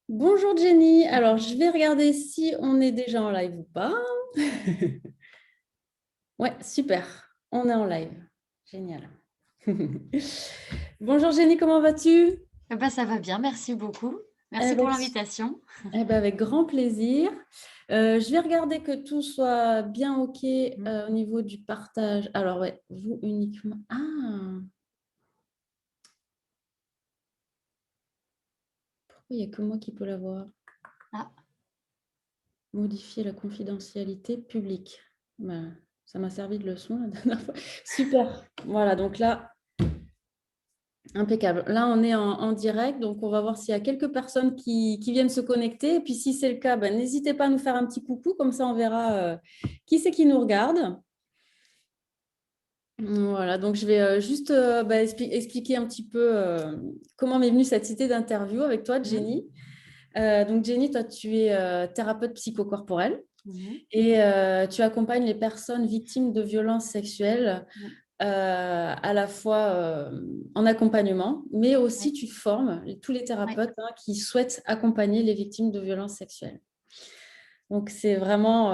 Bonjour Jenny, alors je vais regarder si on est déjà en live ou pas. Ouais, super, on est en live. Génial. Bonjour Jenny, comment vas-tu? Ça va bien, merci beaucoup. Eh Merci ben, pour l'invitation. avec grand plaisir. Je vais regarder que tout soit bien OK Mm. au niveau du partage. Alors ouais, vous uniquement. Ah, pourquoi il n'y a que moi qui peux la voir? Ah, Modifier la confidentialité publique. Ben, ça m'a servi de leçon la dernière fois. Super. Voilà, donc là, impeccable. Là, on est en direct, donc on va voir s'il y a quelques personnes qui viennent se connecter. Et puis, si c'est le cas, ben, n'hésitez pas à nous faire un petit coucou, comme ça on verra qui c'est qui nous regarde. Voilà, donc je vais juste expliquer un petit peu comment m'est venue cette idée d'interview avec toi, mm, Jenny. Donc, Jenny, toi, tu es thérapeute psychocorporelle mhm, et tu accompagnes les personnes victimes de violences sexuelles mm, à la fois en accompagnement, mais aussi oui, tu formes tous les oui. thérapeutes qui souhaitent accompagner les victimes de violences sexuelles. Donc, c'est vraiment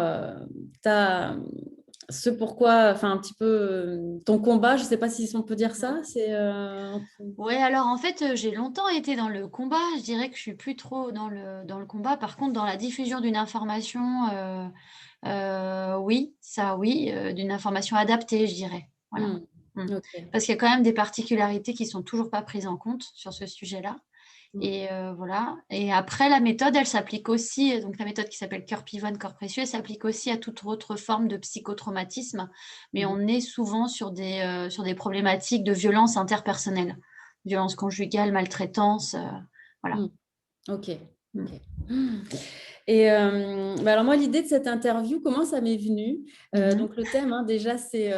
ce pourquoi, enfin, un petit peu ton combat, je ne sais pas si on peut dire Mm. ça. C'est Ouais, alors en fait, j'ai longtemps été dans le combat. Je dirais que je suis plus trop dans le combat. Par contre, dans la diffusion d'une information, oui, ça oui, d'une information adaptée, je dirais. Voilà. Hmm. Mm. Ok. Parce qu'il y a quand même des particularités qui sont toujours pas prises en compte sur ce sujet-là. Hmm. Et voilà. Et après, la méthode, elle s'applique aussi, donc la méthode qui s'appelle cœur pivoine, corps précieux, elle s'applique aussi à toute autre forme de psychotraumatisme, mais Mhm. on est souvent sur des problématiques de violence interpersonnelle, violence conjugale, maltraitance, voilà. Hmm. Ok. Ok. Mm. Et alors moi, l'idée de cette interview, comment ça m'est venu? Mhm. Donc le thème, hein, déjà, c'est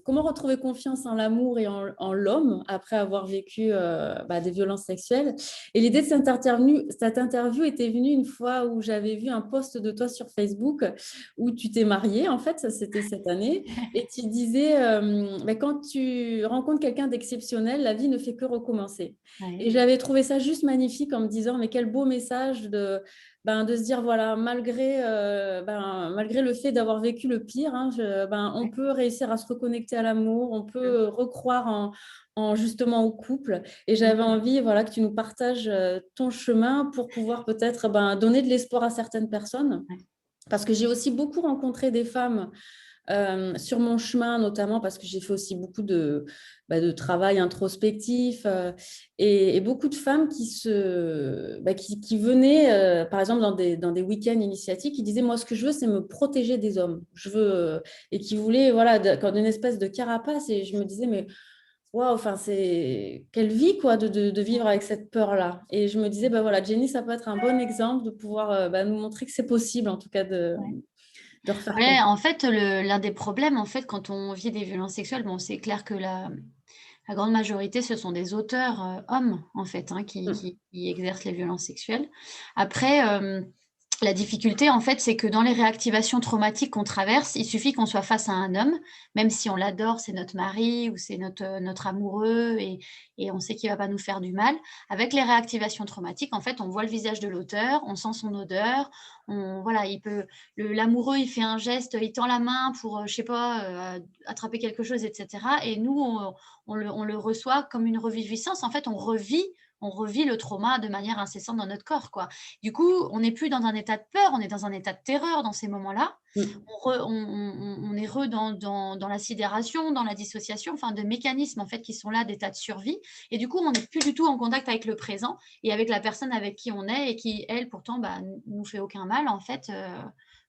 comment retrouver confiance en l'amour et en l'homme après avoir vécu des violences sexuelles. Et l'idée de cette interview était venue une fois où j'avais vu un post de toi sur Facebook où tu t'es mariée, en fait, ça c'était cette année, et tu disais, quand tu rencontres quelqu'un d'exceptionnel, la vie ne fait que recommencer. Ouais. Et j'avais trouvé ça juste magnifique en me disant, mais quel beau message de se dire, voilà, malgré le fait d'avoir vécu le pire, hein, on Ouais. peut réussir à se reconnecter à l'amour, on peut recroire justement au couple. Et Mm. j'avais envie, voilà, que tu nous partages ton chemin pour pouvoir peut-être donner de l'espoir à certaines personnes. Ouais. Parce que j'ai aussi beaucoup rencontré des femmes sur mon chemin, notamment parce que j'ai fait aussi beaucoup de travail introspectif et beaucoup de femmes qui venaient, par exemple, dans des week-ends initiatiques, qui disaient, moi, ce que je veux, c'est me protéger des hommes. Je veux, et qui voulaient, voilà, comme une espèce de carapace. Et je me disais, mais waouh, enfin, c'est quelle vie, quoi, de vivre avec cette peur-là. Et je me disais, voilà, Jenny, ça peut être un bon exemple de pouvoir nous montrer que c'est possible, en tout cas, Ouais. de refaire Ouais, confiance. en fait, l'un des problèmes, en fait, quand on vit des violences sexuelles, bon, c'est clair que la grande majorité, ce sont des auteurs hommes, en fait, hein, qui exercent les violences sexuelles. Après, la difficulté, en fait, c'est que dans les réactivations traumatiques qu'on traverse, il suffit qu'on soit face à un homme, même si on l'adore, c'est notre mari ou c'est notre amoureux et on sait qu'il ne va pas nous faire du mal. Avec les réactivations traumatiques, en fait, on voit le visage de l'auteur, on sent son odeur, voilà, l'amoureux, il fait un geste, il tend la main pour, je sais pas, attraper quelque chose, etc. Et nous, on le reçoit comme une reviviscence. En fait, on revit le trauma de manière incessante dans notre corps, quoi. Du coup, on n'est plus dans un état de peur, on est dans un état de terreur dans ces moments-là. Mm. On est dans la sidération, dans la dissociation, enfin de mécanismes en fait qui sont là d'état de survie. Et du coup, on n'est plus du tout en contact avec le présent et avec la personne avec qui on est et qui, elle, pourtant, nous fait aucun mal en fait.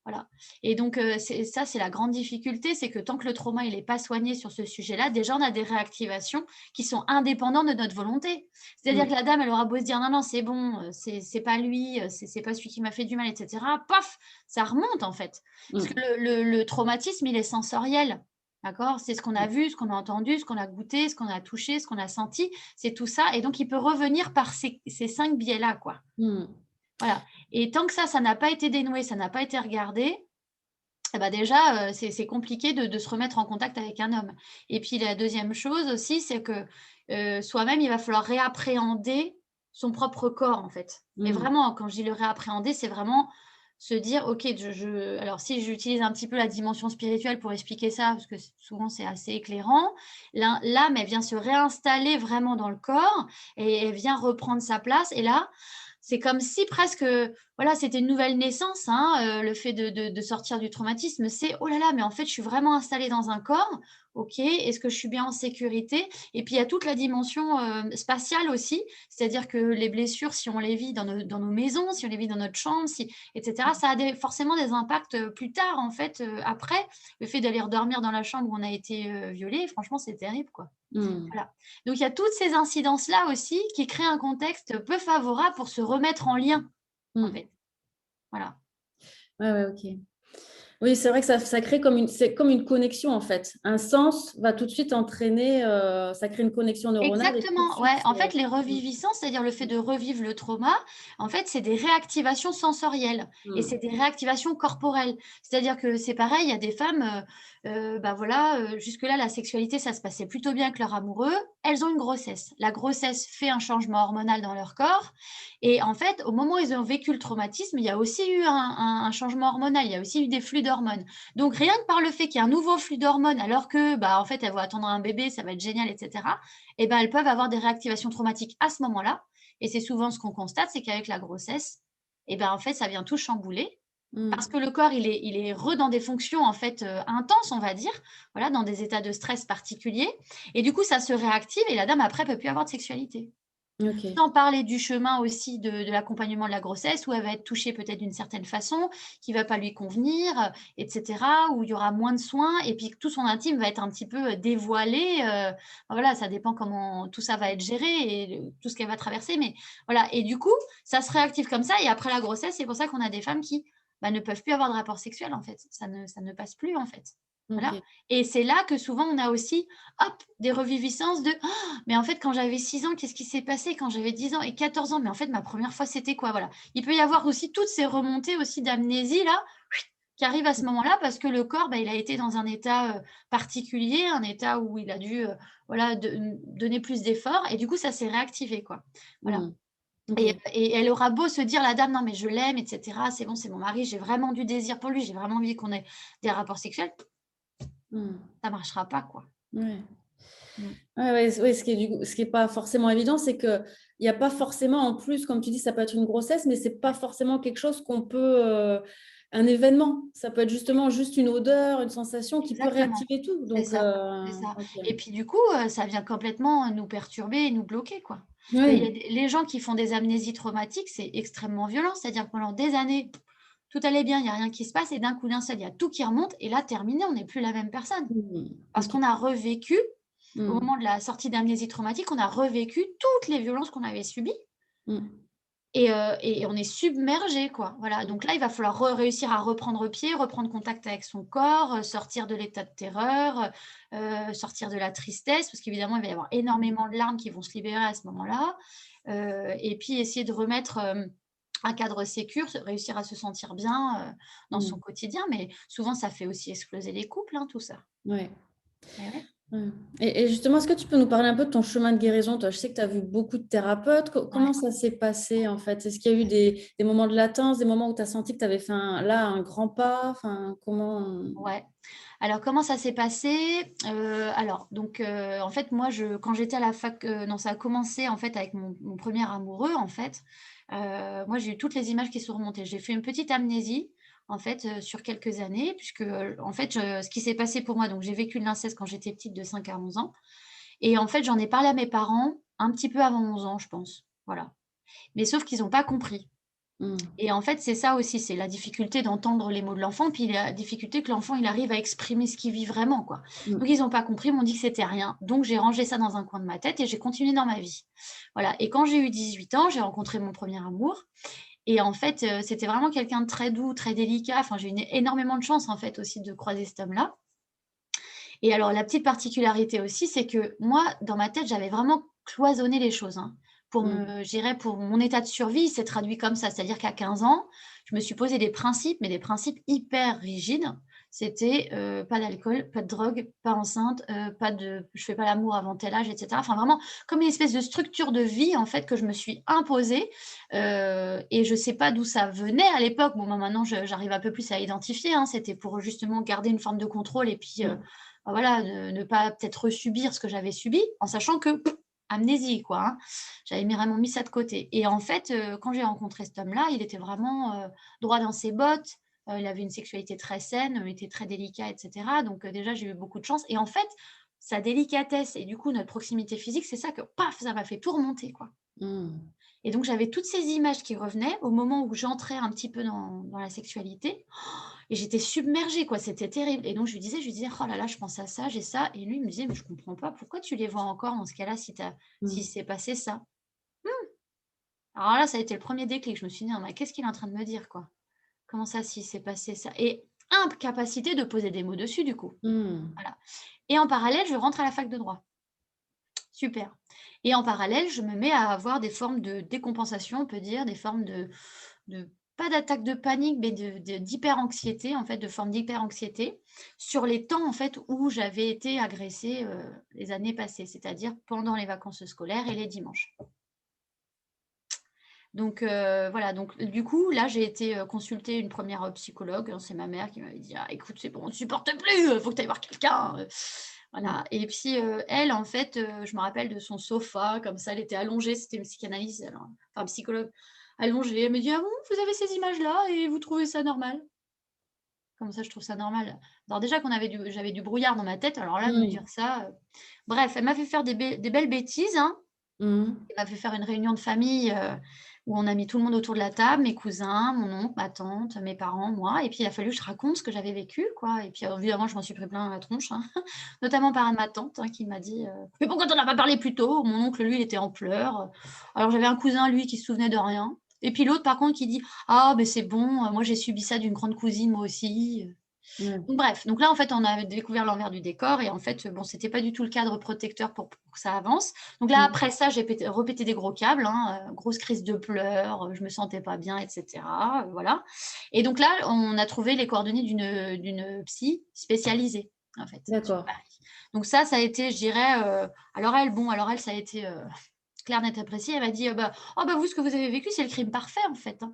Voilà. Et donc, c'est la grande difficulté, c'est que tant que le trauma il n'est pas soigné sur ce sujet-là, déjà on a des réactivations qui sont indépendantes de notre volonté. C'est-à-dire que Mm. la dame, elle aura beau se dire non, non, c'est bon, c'est pas lui, c'est pas celui qui m'a fait du mal, etc. Paf, ça remonte en fait. Parce que Mm. le traumatisme, il est sensoriel. D'accord. C'est ce qu'on a Mm. vu, ce qu'on a entendu, ce qu'on a goûté, ce qu'on a touché, ce qu'on a senti. C'est tout ça. Et donc, il peut revenir par ces cinq biais-là, quoi. Mm. Voilà. Et tant que ça n'a pas été dénoué, ça n'a pas été regardé, eh ben déjà, c'est compliqué de se remettre en contact avec un homme. Et puis la deuxième chose aussi, c'est que, soi-même, il va falloir réappréhender, son propre corps, en fait. Et vraiment, quand je dis le réappréhender, c'est vraiment se dire: «OK, alors si j'utilise un petit peu la dimension spirituelle pour expliquer ça, parce que souvent c'est assez éclairant, l'âme, elle vient se réinstaller vraiment dans le corps et elle vient reprendre sa place et là, c'est comme si presque, voilà, c'était une nouvelle naissance, hein, le fait de sortir du traumatisme, c'est: «Oh là là, mais en fait, je suis vraiment installée dans un corps. OK, est-ce que je suis bien en sécurité?» Et puis il y a toute la dimension, spatiale aussi, c'est-à-dire que les blessures, si on les vit dans nos maisons, si on les vit dans notre chambre, si et cetera, ça a forcément des impacts, plus tard, en fait, après. Le fait d'aller redormir dans la chambre où on a été, violé, franchement, c'est terrible, quoi. Mmh. Voilà. Donc il y a toutes ces incidences-là aussi qui créent un contexte peu favorable pour se remettre en lien, en Mmh. fait. Voilà. Ouais, ouais, OK. Oui, c'est vrai que ça crée c'est comme une connexion en fait. Un sens va tout de suite entraîner, ça crée une connexion neuronale et tout de Exactement, suite ouais. En fait, c'est les mmh, reviviscences, c'est-à-dire le fait de revivre le trauma, en fait, c'est des réactivations sensorielles et mmh, c'est des réactivations corporelles. C'est-à-dire que c'est pareil, il y a des femmes, bah, voilà, jusque-là, la sexualité, ça se passait plutôt bien avec leur amoureux. Elles ont une grossesse. La grossesse fait un changement hormonal dans leur corps et en fait, au moment où ils ont vécu le traumatisme, il y a aussi eu un changement hormonal, il y a aussi eu des flux d'hormones. Donc rien que par le fait qu'il y ait un nouveau flux d'hormones alors que, bah, en fait, elles vont attendre un bébé, ça va être génial et cetera, eh ben, elles peuvent avoir des réactivations traumatiques à ce moment-là. Et c'est souvent ce qu'on constate, c'est qu'avec la grossesse, eh ben, en fait, ça vient tout chambouler parce mmh. que le corps, il est dans des fonctions en fait intenses, on va dire, voilà, dans des états de stress particuliers. Et du coup, ça se réactive et la dame après peut plus avoir de sexualité. OK. Sans parler du chemin aussi de l'accompagnement de la grossesse où elle va être touchée peut-être d'une certaine façon, qui va pas lui convenir, et cetera, où il y aura moins de soins et puis que tout son intime va être un petit peu, dévoilé, voilà, ça dépend comment tout ça va être géré et tout ce qu'elle va traverser, mais voilà et du coup, ça se réactive comme ça et après la grossesse, c'est pour ça qu'on a des femmes qui, bah, ne peuvent plus avoir de rapport sexuel, en fait. Ça ne passe plus, en fait. Voilà OK. et c'est là que souvent on a aussi, hop, des reviviscences de: mais en fait, quand j'avais 6 ans, qu'est-ce qui s'est passé? Quand j'avais 10 ans et 14 ans, mais en fait, ma première fois, c'était quoi? Voilà. Il peut y avoir aussi toutes ces remontées aussi d'amnésie là, qui arrivent à ce moment-là parce que le corps, bah, il a été dans un état, particulier, un état où il a dû, voilà, donner plus d'efforts et du coup, ça s'est réactivé, quoi. Voilà Mmh. OK. et elle aura beau se dire la dame: «Non mais je l'aime et cetera, c'est bon, c'est mon mari, j'ai vraiment du désir pour lui, j'ai vraiment envie qu'on ait des rapports sexuels», Mmh. ça marchera pas, quoi. Ouais. Mmh. Ouais, ouais, ce qui est pas forcément évident, c'est qu'il y a pas forcément en plus, comme tu dis, ça peut être une grossesse, mais c'est pas forcément quelque chose qu'on peut, un événement. Ça peut être justement juste une odeur, une sensation qui peut Exactement. réactiver tout C'est ça OK. et puis du coup, ça vient complètement nous perturber et nous bloquer, quoi. Il y a Oui. les gens qui font des amnésies traumatiques, c'est extrêmement violent. C'est-à-dire que pendant des années, tout allait bien, il y a rien qui se passe et d'un coup, d'un seul, il y a tout qui remonte et là, terminé, on n'est plus la même personne. Mmh. Parce OK. qu'on a revécu, au Mmh. moment de la sortie d'amnésie traumatique, on a revécu toutes les violences qu'on avait subies Mmh. et on est submergé, quoi. Voilà, donc là, il va falloir réussir à reprendre pied, reprendre contact avec son corps, sortir de l'état de terreur, sortir de la tristesse, parce qu'évidemment, il va y avoir énormément de larmes qui vont se libérer à ce moment-là, et puis essayer de remettre, un cadre sécure, réussir à se sentir bien, dans Mmh. son quotidien, mais souvent ça fait aussi exploser les couples, hein, tout ça. Ouais. Eh ouais. Mmh. Et justement, est-ce que tu peux nous parler un peu de ton chemin de guérison? Toi, je sais que tu as vu beaucoup de thérapeutes. Ouais. Comment ça s'est passé, en fait? Est-ce qu'il y a eu des moments de latence, des moments où tu as senti que tu avais fait un grand pas? Enfin, comment? Ouais. Alors comment ça s'est passé? Alors donc, en fait moi quand j'étais à la fac, non ça a commencé en fait avec mon 1er amoureux en fait. Moi j'ai eu toutes les images qui sont remontées. J'ai fait une petite amnésie en fait, sur quelques années puisque, en fait ce qui s'est passé pour moi donc j'ai vécu de l'inceste quand j'étais petite de 5 à 11 ans et en fait j'en ai parlé à mes parents un petit peu avant 11 ans je pense. Voilà. Mais sauf qu'ils ont pas compris. Mmh. Et en fait, c'est ça aussi, c'est la difficulté d'entendre les mots de l'enfant, puis la difficulté que l'enfant, il arrive à exprimer ce qu'il vit vraiment, quoi. Mmh. Donc ils ont pas compris, ils m'ont dit que c'était rien. Donc j'ai rangé ça dans un coin de ma tête et j'ai continué dans ma vie. Voilà et quand j'ai eu 18 ans, j'ai rencontré mon premier amour et en fait, c'était vraiment quelqu'un de très doux, très délicat. Enfin, j'ai eu énormément de chance, en fait, aussi de croiser cet homme-là et alors la petite particularité aussi, c'est que moi, dans ma tête, j'avais vraiment cloisonné les choses, hein. Mmh. Je dirais pour mon état de survie, il s'est traduit comme ça. C'est-à-dire qu'à 15 ans, je me suis posé des principes, mais des principes hyper rigides. c'était pas d'alcool, pas de drogue, pas enceinte, je fais pas l'amour avant tel âge, etc. Enfin, vraiment, comme une espèce de structure de vie, en fait, que je me suis imposée. Et je sais pas d'où ça venait à l'époque. Bon, moi, maintenant, j'arrive un peu plus à identifier. Hein. C'était pour justement garder une forme de contrôle et puis, Mm. bah, voilà, ne pas peut-être subir ce que j'avais subi, en sachant que amnésie, quoi. Hein. J'avais vraiment mis ça de côté. Et en fait, quand j'ai rencontré cet homme-là, il était vraiment droit dans ses bottes. Il avait une sexualité très saine, il était très délicat, et cetera. Donc déjà, j'ai eu beaucoup de chance et en fait, sa délicatesse et du coup, notre proximité physique, c'est ça que paf, ça m'a fait tout remonter, quoi. Mm. Et donc j'avais toutes ces images qui revenaient au moment où j'entrais un petit peu dans la sexualité et j'étais submergée, quoi, c'était terrible et donc je lui disais: «Oh là là, je pense à ça, j'ai ça» et lui, il me disait: «Mais je comprends pas, pourquoi tu les vois encore dans ce cas-là si Mm. s'est passé ça?» Alors là, ça a été le premier déclic. Je me suis dit: «Non mais qu'est-ce qu'il est en train de me dire, quoi?» Comment ça, s'il s'est passé ça? Et incapacité de poser des mots dessus, du coup. Mm. Voilà. Et en parallèle, je rentre à la fac de droit. Super. Et en parallèle, je me mets à avoir des formes de décompensation, on peut dire, des formes de pas d'attaque de panique, mais d'hyper-anxiété, en fait, de formes d'hyper-anxiété sur les temps, en fait, où j'avais été agressée, les années passées, c'est-à-dire pendant les vacances scolaires et les dimanches. Donc voilà, donc du coup, là, j'ai été, consulter une première psychologue, hein, c'est ma mère qui m'avait dit: «Ah écoute, c'est bon, on ne supporte plus, faut que tu ailles voir quelqu'un», voilà et puis, elle, en fait, je me rappelle de son sofa comme ça, elle était allongée, c'était une psychanalyse, alors enfin psychologue, allongée, elle me dit: «Ah bon, vous avez ces images-là et vous trouvez ça normal?» Comme ça, je trouve ça normal? Alors déjà j'avais du brouillard dans ma tête, alors là, me dire Mm. ça, bref, elle m'a fait faire des belles bêtises, hein. Mm. Il m'a fait faire une réunion de famille, où on a mis tout le monde autour de la table, mes cousins, mon oncle, ma tante, mes parents, moi et puis il a fallu que je raconte ce que j'avais vécu, quoi et puis, évidemment, je m'en suis pris plein la tronche, hein, notamment par ma tante, hein, qui m'a dit: «Mais pourquoi tu en as pas parlé plus tôt?» Mon oncle, lui, il était en pleurs, alors j'avais un cousin, lui, qui se souvenait de rien et puis l'autre, par contre, qui dit: «Ah, beh, c'est bon, moi j'ai subi ça d'une grande cousine, moi aussi», Ouais. donc bref, donc là, en fait, on a découvert l'envers du décor et en fait, bon, c'était pas du tout le cadre protecteur pour que ça avance. Donc là, Mm. après ça, j'ai repété des gros câbles, hein, grosse crise de pleurs, je me sentais pas bien et cetera, voilà et donc là, on a trouvé les coordonnées d'une psy spécialisée, en fait, sur D'accord. Paris. Donc ça a été, je dirais, alors elle, ça a été, clair, net et précis. Elle m'a dit: «Bah, oh bah, vous, ce que vous avez vécu, c'est le crime parfait, en fait, hein».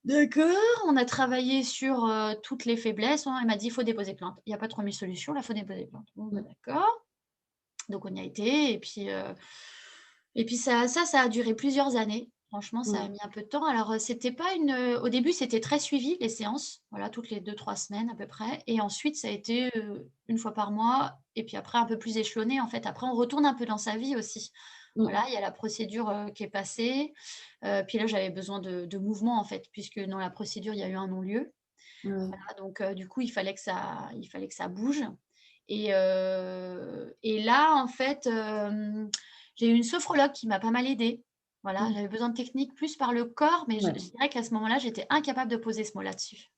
D'accord, on a travaillé sur, toutes les faiblesses, hein. Elle m'a dit: «Il faut déposer plainte. Il y a pas 3000 solutions, là, il faut déposer plainte». Bon, bah, Mm. d'accord, donc on y a été et puis ça a duré plusieurs années. Franchement, ça a Mm. mis un peu de temps. Alors, c'était pas au début, c'était très suivi, les séances, voilà, toutes les 2 3 semaines à peu près et ensuite ça a été, 1 fois par mois et puis après un peu plus échelonné, en fait. Après, on retourne un peu dans sa vie aussi. Voilà, Mm. il y a la procédure, qui est passée, puis là, j'avais besoin de mouvement, en fait, puisque dans la procédure, il y a eu un non-lieu. Ouais. Voilà, donc du coup, il fallait que ça bouge et là, en fait, j'ai eu une sophrologue qui m'a pas mal aidée. Voilà, Mm. j'avais besoin de technique plus par le corps, mais je Ouais. je dirais qu'à ce moment-là, j'étais incapable de poser ce mot là-dessus.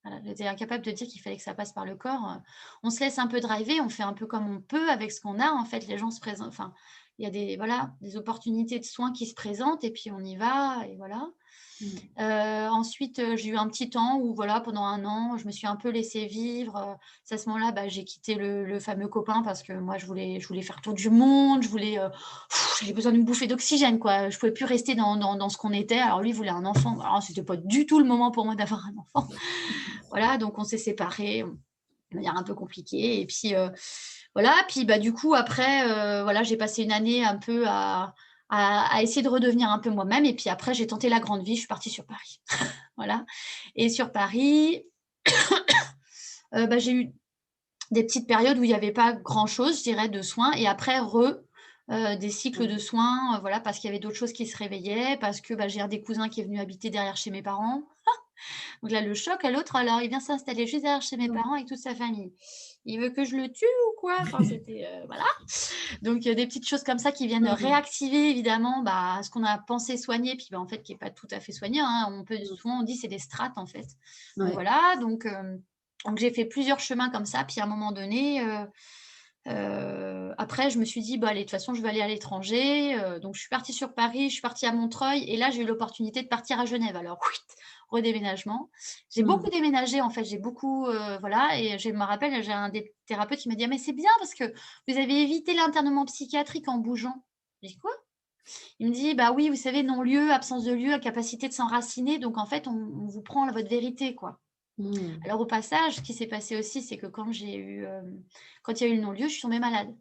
Voilà, j'étais incapable de dire qu'il fallait que ça passe par le corps, on se laisse un peu driver, on fait un peu comme on peut avec ce qu'on a, en fait, les gens se présentent enfin, il y a des opportunités de soins qui se présentent et puis on y va et voilà. Mm. Ensuite, j'ai eu un petit temps où voilà, pendant 1 an, je me suis un peu laissée vivre, c'est à ce moment-là, bah, j'ai quitté le fameux copain parce que moi je voulais faire le tour du monde, j'avais besoin d'une bouffée d'oxygène, quoi. Je pouvais plus rester dans ce qu'on était. Alors lui, il voulait un enfant. Alors c'était pas du tout le moment pour moi d'avoir un enfant. Voilà, donc on s'est séparés, de manière un peu compliquée et puis, voilà, puis, bah, du coup après, voilà, j'ai passé une année un peu à essayer de redevenir un peu moi-même et puis après j'ai tenté la grande vie, je suis partie sur Paris. Voilà et sur Paris, bah, j'ai eu des petites périodes où il y avait pas grand-chose, je dirais, de soins et après des cycles de Mm. soins, voilà, parce qu'il y avait d'autres choses qui se réveillaient, parce que, bah, j'ai un des cousins qui est venu habiter derrière chez mes parents. Donc là, le choc à l'autre, alors il vient s'installer juste derrière chez mes Mm. parents avec toute sa famille. Il veut que je le tue ou quoi? Enfin, c'était, voilà. Donc des petites choses comme ça qui viennent Mm. réactiver évidemment, bah, ce qu'on a pensé soigner, puis, bah, en fait, qui est pas tout à fait soigné, hein. Mm. Souvent on dit: «C'est des strates», en fait. Donc Ouais. voilà, donc j'ai fait plusieurs chemins comme ça, puis à un moment donné, Après, je me suis dit: «Bah, allez, de toute façon, je vais aller à l'étranger», donc je suis partie sur Paris, je suis partie à Montreuil et là, j'ai eu l'opportunité de partir à Genève. Alors, redéménagement. J'ai beaucoup Mmh. déménagé, en fait, j'ai beaucoup, voilà et je me rappelle, j'ai un des thérapeutes qui m'a dit: «Ah mais c'est bien parce que vous avez évité l'internement psychiatrique en bougeant». J'ai dit: «Quoi?» Il me dit: «Bah oui, vous savez, non-lieu, absence de lieu, incapacité de s'enraciner, donc en fait, on vous prend votre vérité, quoi». Mmh. Alors au passage, ce qui s'est passé aussi, c'est que quand il y a eu le non-lieu, je suis tombée malade.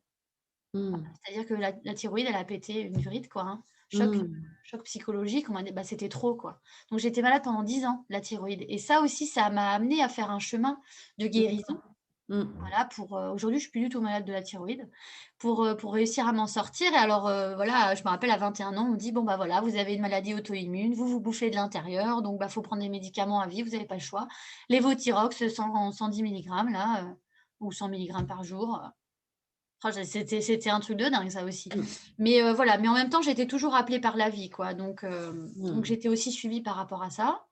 Mmh. C'est-à-dire que la thyroïde, elle a pété une vrille, quoi, hein. Choc, Mmh. choc psychologique, on m'a dit: «Bah, c'était trop, quoi». Donc j'étais malade pendant 10 ans, la thyroïde et ça aussi, ça m'a amenée à faire un chemin de guérison. D'accord. Mmh. Voilà, aujourd'hui, je suis plus du tout malade de la thyroïde, pour réussir à m'en sortir et alors, voilà, je me rappelle à 21 ans, on me dit: «Bon, bah, voilà, vous avez une maladie auto-immune, vous vous bouffez de l'intérieur, donc bah, faut prendre des médicaments à vie, vous avez pas le choix. Lévothyrox, 110 milligrammes là, ou 100 milligrammes par jour». Oh, c'était un truc de dingue ça aussi. Mmh. Mais voilà, mais en même temps, j'étais toujours appelée par la vie, quoi, donc Mmh. j'étais aussi suivie par rapport à ça.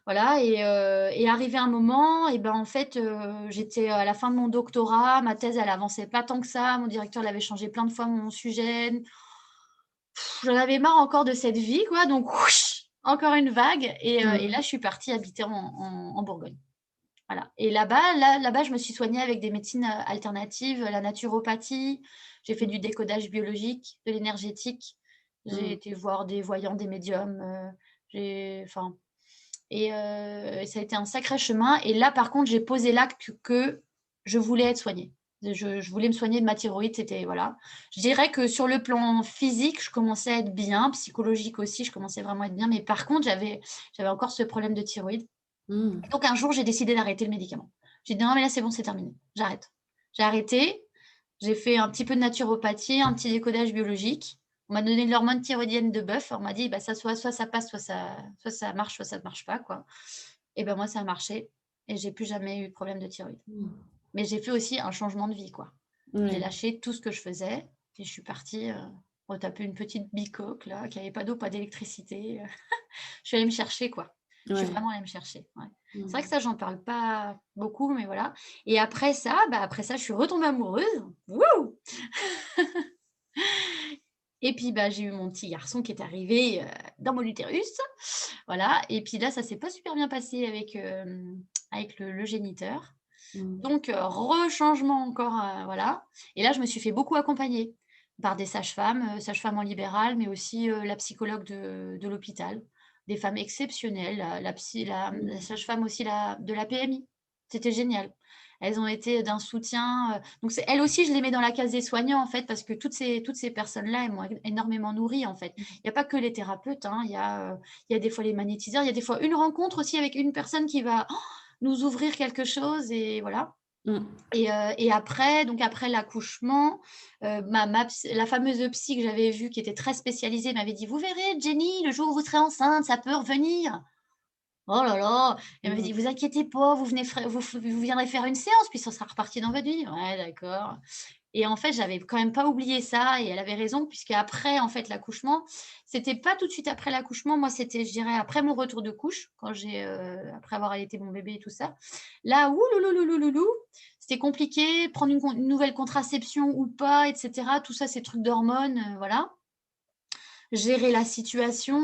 Voilà et arrivé un moment et ben, en fait, j'étais à la fin de mon doctorat, ma thèse, elle avançait pas tant que ça, mon directeur l'avait changé plein de fois mon sujet. J'en avais marre encore de cette vie, quoi, donc encore une vague et là, Mmh. je suis partie habiter en Bourgogne. Voilà et là-bas, je me suis soignée avec des médecines, alternatives, la naturopathie. J'ai fait du décodage biologique, de l'énergétique. J'ai Mmh. été voir des voyants, des médiums, j'ai enfin et ça a été un sacré chemin et là, par contre, j'ai posé l'acte que je voulais être soignée. Je voulais me soigner de ma thyroïde, c'était voilà. Je dirais que sur le plan physique, je commençais à être bien, psychologique aussi, je commençais vraiment à être bien, mais par contre, j'avais encore ce problème de thyroïde. Mmh. Donc un jour, j'ai décidé d'arrêter le médicament. J'ai dit: «Non, mais là, c'est bon, c'est terminé, j'arrête». J'ai arrêté, j'ai fait un petit peu de naturopathie, un petit décodage biologique. On m'a donné de l'hormone thyroïdienne de bœuf. On m'a dit: «Bah, ça, soit ça passe, soit ça marche, soit ça ne marche pas, quoi» et ben, moi, ça a marché et j'ai plus jamais eu de problème de thyroïde. Mmh. Mais j'ai fait aussi un changement de vie, quoi. J'ai Ouais. lâché tout ce que je faisais et je suis partie, retaper une petite bicoque là, qui avait pas d'eau, pas d'électricité, je suis allée me chercher, quoi. Je suis Ouais. vraiment allée me chercher, ouais. C'est vrai que Mmh. ça, j'en parle pas beaucoup, mais voilà et après ça, je suis retombée amoureuse. Wouh! Et puis, bah, j'ai eu mon petit garçon qui est arrivé, dans mon utérus, voilà et puis là, ça s'est pas super bien passé avec le géniteur. Mmh. Donc rechangement encore, voilà et là, je me suis fait beaucoup accompagner par des sages-femmes en libéral, mais aussi, la psychologue de l'hôpital. Des femmes exceptionnelles, la Mmh. sage-femme aussi de la PMI. C'était génial. Elles ont été d'un soutien, donc c'est elles aussi, je les mets dans la case des soignants, en fait, parce que toutes ces personnes-là, elles m'ont énormément nourrie, en fait. Il y a pas que les thérapeutes, hein, il y a des fois les magnétiseurs, il y a des fois une rencontre aussi avec une personne qui va nous ouvrir quelque chose et voilà. Mmh. Et après donc après l'accouchement, la fameuse psy que j'avais vue qui était très spécialisée m'avait dit: «Vous verrez Jenny, le jour où vous serez enceinte, ça peut revenir». Oh là là! Elle m'avait Mmh. dit: «Vous inquiétez pas, vous viendrez faire une séance, puis ça sera reparti dans votre vie». Ouais, d'accord. Et en fait, j'avais quand même pas oublié ça et elle avait raison puisqu'après, en fait, l'accouchement, c'était pas tout de suite après l'accouchement. Moi, c'était, je dirais, après mon retour de couche, après avoir allaité mon bébé et tout ça. Là, ouh c'était compliqué, prendre une nouvelle contraception ou pas et cetera. Tout ça, ces trucs d'hormones, voilà. Gérer la situation,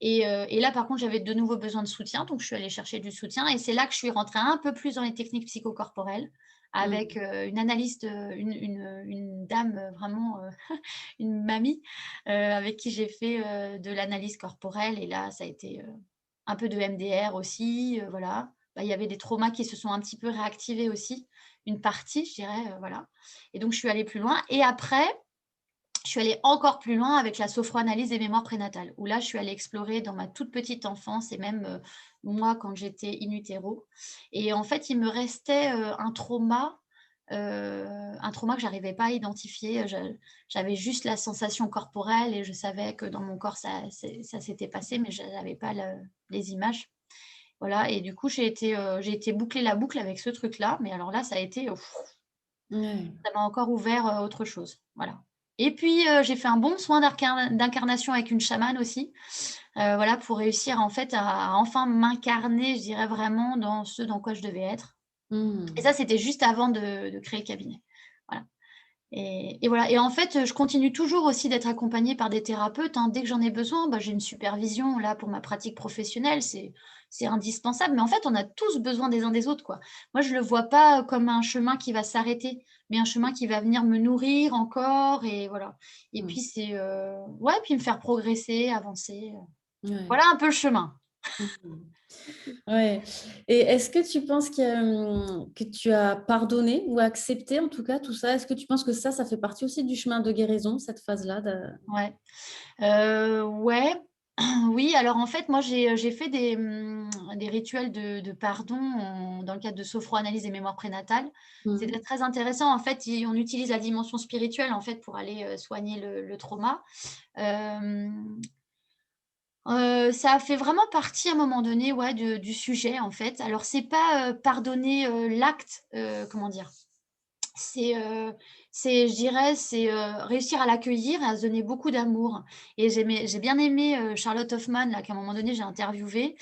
et là, par contre, j'avais de nouveau besoin de soutien, donc je suis allée chercher du soutien et c'est là que je suis rentrée un peu plus dans les techniques psychocorporelles avec, Mmh. une analyste, une dame, vraiment, une mamie, avec qui j'ai fait, de l'analyse corporelle et là, ça a été, un peu de MDR aussi, voilà. Bah, il y avait des traumas qui se sont un petit peu réactivés aussi, une partie, je dirais, voilà et donc je suis allée plus loin et après je suis allée encore plus loin avec la sophroanalyse des mémoires prénatales, où là, je suis allée explorer dans ma toute petite enfance et même, moi, quand j'étais in utero et en fait, il me restait, un trauma que j'arrivais pas à identifier, j'avais juste la sensation corporelle et je savais que dans mon corps, ça s'était passé, mais je n'avais pas les images. Voilà et du coup, j'ai été boucler la boucle avec ce truc-là, mais alors là, ça a été, Ouais. ça m'a encore ouvert, autre chose, voilà. Et puis, j'ai fait un bon soin d'incarnation avec une chamane aussi, voilà, pour réussir en fait à enfin m'incarner, je dirais vraiment dans ce dans quoi je devais être. Et Mmh. ça, c'était juste avant de créer le cabinet. Et voilà. Et en fait, je continue toujours aussi d'être accompagnée par des thérapeutes, hein. Dès que j'en ai besoin, bah, j'ai une supervision là pour ma pratique professionnelle, c'est indispensable. Mais en fait, on a tous besoin des uns des autres, quoi. Moi, je le vois pas comme un chemin qui va s'arrêter, mais un chemin qui va venir me nourrir encore et voilà. Et Mmh. puis ouais, puis me faire progresser, avancer. Ouais. Voilà un peu le chemin. Mmh. Ouais. Et est-ce que tu penses que tu as pardonné ou accepté en tout cas tout ça? Est-ce que tu penses que ça fait partie aussi du chemin de guérison, cette phase-là de... Ouais. Ouais, oui, alors en fait, moi j'ai fait des rituels de pardon dans le cadre de sophroanalyse et mémoire prénatale. Mmh. C'était très intéressant en fait, on utilise la dimension spirituelle en fait pour aller, soigner le trauma. Hem, Ça a fait vraiment partie à un moment donné, ouais, du sujet en fait. Alors c'est pas, pardonner, l'acte, comment dire? C'est, je dirais, réussir à l'accueillir et à se donner beaucoup d'amour et j'ai bien aimé, Charlotte Hoffman là, qu'à un moment donné j'ai interviewée,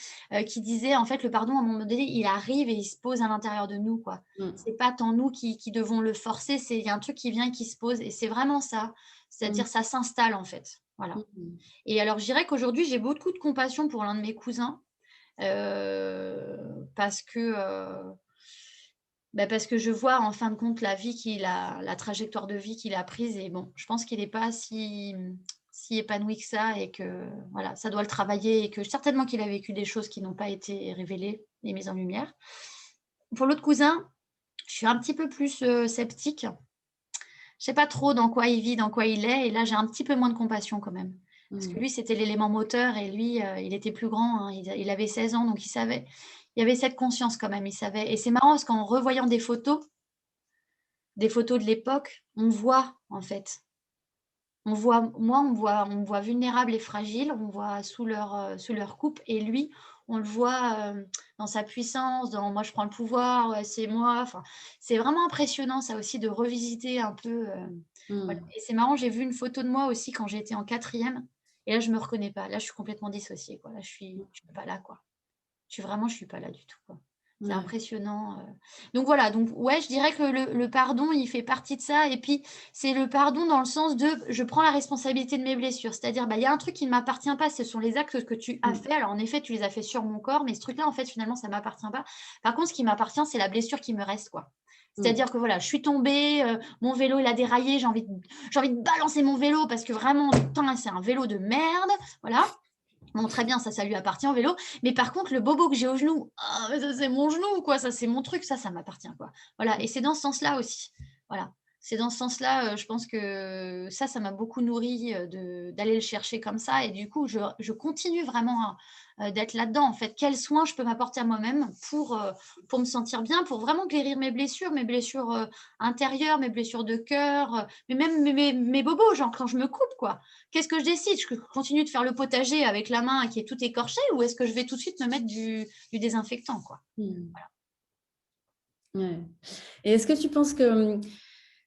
qui disait en fait: «Le pardon à un moment donné, il arrive et il se pose à l'intérieur de nous, quoi. Mmh. C'est pas tant nous qui devons le forcer, il y a un truc qui vient et qui se pose» et c'est vraiment ça. Mmh. C'est-à-dire ça s'installe en fait, voilà. Mmh. Et alors je dirais qu'aujourd'hui j'ai beaucoup de compassion pour l'un de mes cousins, parce que, bah, parce que je vois en fin de compte la trajectoire de vie qu'il a prise et bon, je pense qu'il est pas si épanoui que ça et que voilà, ça doit le travailler et que certainement qu'il a vécu des choses qui n'ont pas été révélées et mises en lumière. Pour l'autre cousin, je suis un petit peu plus, sceptique. Je sais pas trop dans quoi il vit, dans quoi il est et là, j'ai un petit peu moins de compassion quand même. Parce que Mmh. lui, c'était l'élément moteur et lui, il était plus grand, hein, il avait 16 ans donc il savait. Il y avait cette conscience quand même, il savait et c'est marrant parce qu'en revoyant des photos de l'époque, on voit en fait. On me voit vulnérable et fragile, on me voit sous leur coupe et lui, on le voit, dans sa puissance, dans: «Moi je prends le pouvoir, c'est moi». Enfin, c'est vraiment impressionnant ça aussi de revisiter un peu, voilà Mmh. et c'est marrant, j'ai vu une photo de moi aussi quand j'étais en quatrième et là je me reconnais pas. Là, je suis complètement dissociée quoi. Là, je suis pas là quoi. Je suis pas là du tout, quoi. C'est Ouais. impressionnant. Donc voilà, donc ouais, je dirais que le pardon, il fait partie de ça et puis c'est le pardon dans le sens de je prends la responsabilité de mes blessures. C'est-à-dire, bah, il y a un truc qui ne m'appartient pas, ce sont les actes que tu as Mmh. fait. Alors en effet, tu les as fait sur mon corps, mais ce truc-là, en fait, finalement, ça m'appartient pas. Par contre, ce qui m'appartient, c'est la blessure qui me reste, quoi. Mmh. C'est-à-dire que voilà, je suis tombée, mon vélo, il a déraillé, j'ai envie de balancer mon vélo parce que vraiment, putain, c'est un vélo de merde, voilà. Bon, très bien, ça lui appartient au vélo. Mais par contre, le bobo que j'ai au genou, ah, mais ça, c'est mon genou, quoi. Ça, c'est mon truc. Ça m'appartient, quoi. Voilà. Et c'est dans ce sens-là aussi. Voilà. C'est dans ce sens-là, je pense que ça m'a beaucoup nourri d'aller le chercher comme ça. Et du coup, je continue vraiment d'être là-dedans, en fait. Quels soins je peux m'apporter à moi-même pour me sentir bien, pour vraiment guérir mes blessures intérieures, mes blessures de cœur, mais même mes bobos, genre quand je me coupe, quoi. Qu'est-ce que je décide? Je continue de faire le potager avec la main qui est toute écorchée ou est-ce que je vais tout de suite me mettre du désinfectant, quoi? Mmh. Ouais. Et est-ce que tu penses que,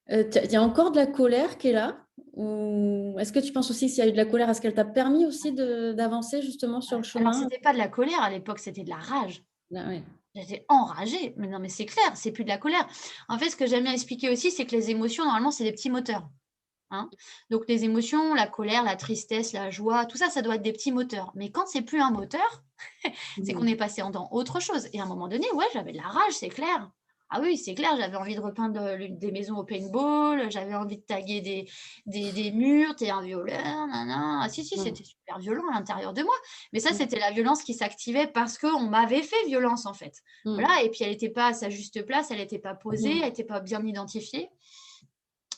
il y a encore de la colère qui est là? Ou est-ce que tu penses aussi s'il y a eu de la colère, est-ce qu'elle t'a permis aussi d'avancer justement sur le Alors chemin? c'était pas de la colère à l'époque, c'était de la rage. Là, ouais. J'étais enragée, mais non, mais c'est clair, c'est plus de la colère. En fait, ce que j'aime bien expliquer aussi, c'est que les émotions, normalement, c'est des petits moteurs, hein. Donc les émotions, la colère, la tristesse, la joie, tout ça, ça doit être des petits moteurs. Mais quand c'est plus un moteur, c'est qu'on Mmh. est passé dans autre chose et à un moment donné, ouais, j'avais de la rage, c'est clair. Ah oui, c'est clair, j'avais envie de repeindre, des maisons au paintball, j'avais envie de taguer des murs, «Tu es un violeur, nin nin». Ah si, si, Mmh. c'était super violent à l'intérieur de moi. Mais ça, Mmh. c'était la violence qui s'activait parce qu'on m'avait fait violence, en fait. Mmh. Voilà et puis elle était pas à sa juste place, elle était pas posée, Mmh. elle était pas bien identifiée.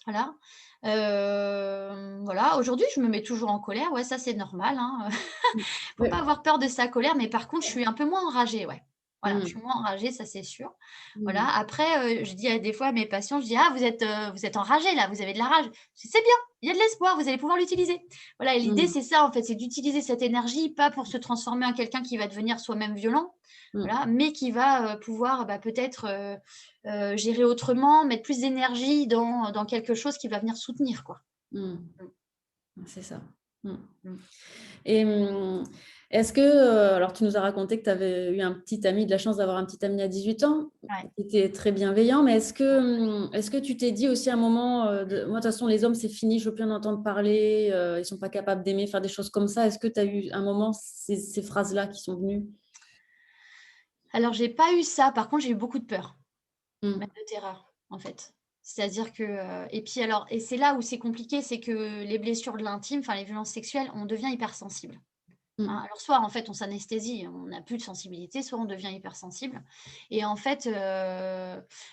Voilà. Voilà, aujourd'hui, je me mets toujours en colère, ouais, ça, c'est normal, hein. Mmh. Faut Ouais. pas avoir peur de sa colère, mais par contre, je suis un peu moins enragée, ouais. Voilà, je Mmh. suis moins enragée, ça c'est sûr. Voilà, Mmh. après, je dis à des fois à mes patients, je dis: «Ah vous êtes enragés là, vous avez de la rage». Je dis: «C'est bien, il y a de l'espoir, vous allez pouvoir l'utiliser». Voilà et l'idée Mmh. c'est ça en fait, c'est d'utiliser cette énergie, pas pour se transformer en quelqu'un qui va devenir soi-même violent, Mmh. voilà, mais qui va, pouvoir, bah, peut-être, gérer autrement, mettre plus d'énergie dans quelque chose qui va venir soutenir quoi. Mmh. Mmh, C'est ça. Mmh. mmh. Et Est-ce que, alors tu nous as raconté que tu avais eu un petit ami, de la chance d'avoir un petit ami à 18 ans, Ouais. qui était très bienveillant, mais est-ce que tu t'es dit aussi à un moment, moi de toute façon les hommes c'est fini, je veux plus en entendre parler, ils sont pas capables d'aimer, faire des choses comme ça. Est-ce que tu as eu un moment ces phrases-là qui sont venues? Alors, j'ai pas eu ça. Par contre, j'ai eu beaucoup de peur, même Mm. de terreur, en fait. C'est-à-dire que, et puis alors, et c'est là où c'est compliqué, c'est que les blessures de l'intime, enfin les violences sexuelles, on devient hypersensible. Hein. Mm. Alors soit en fait on s'anesthésie, on n'a plus de sensibilité, soit on devient hypersensible. Et en fait,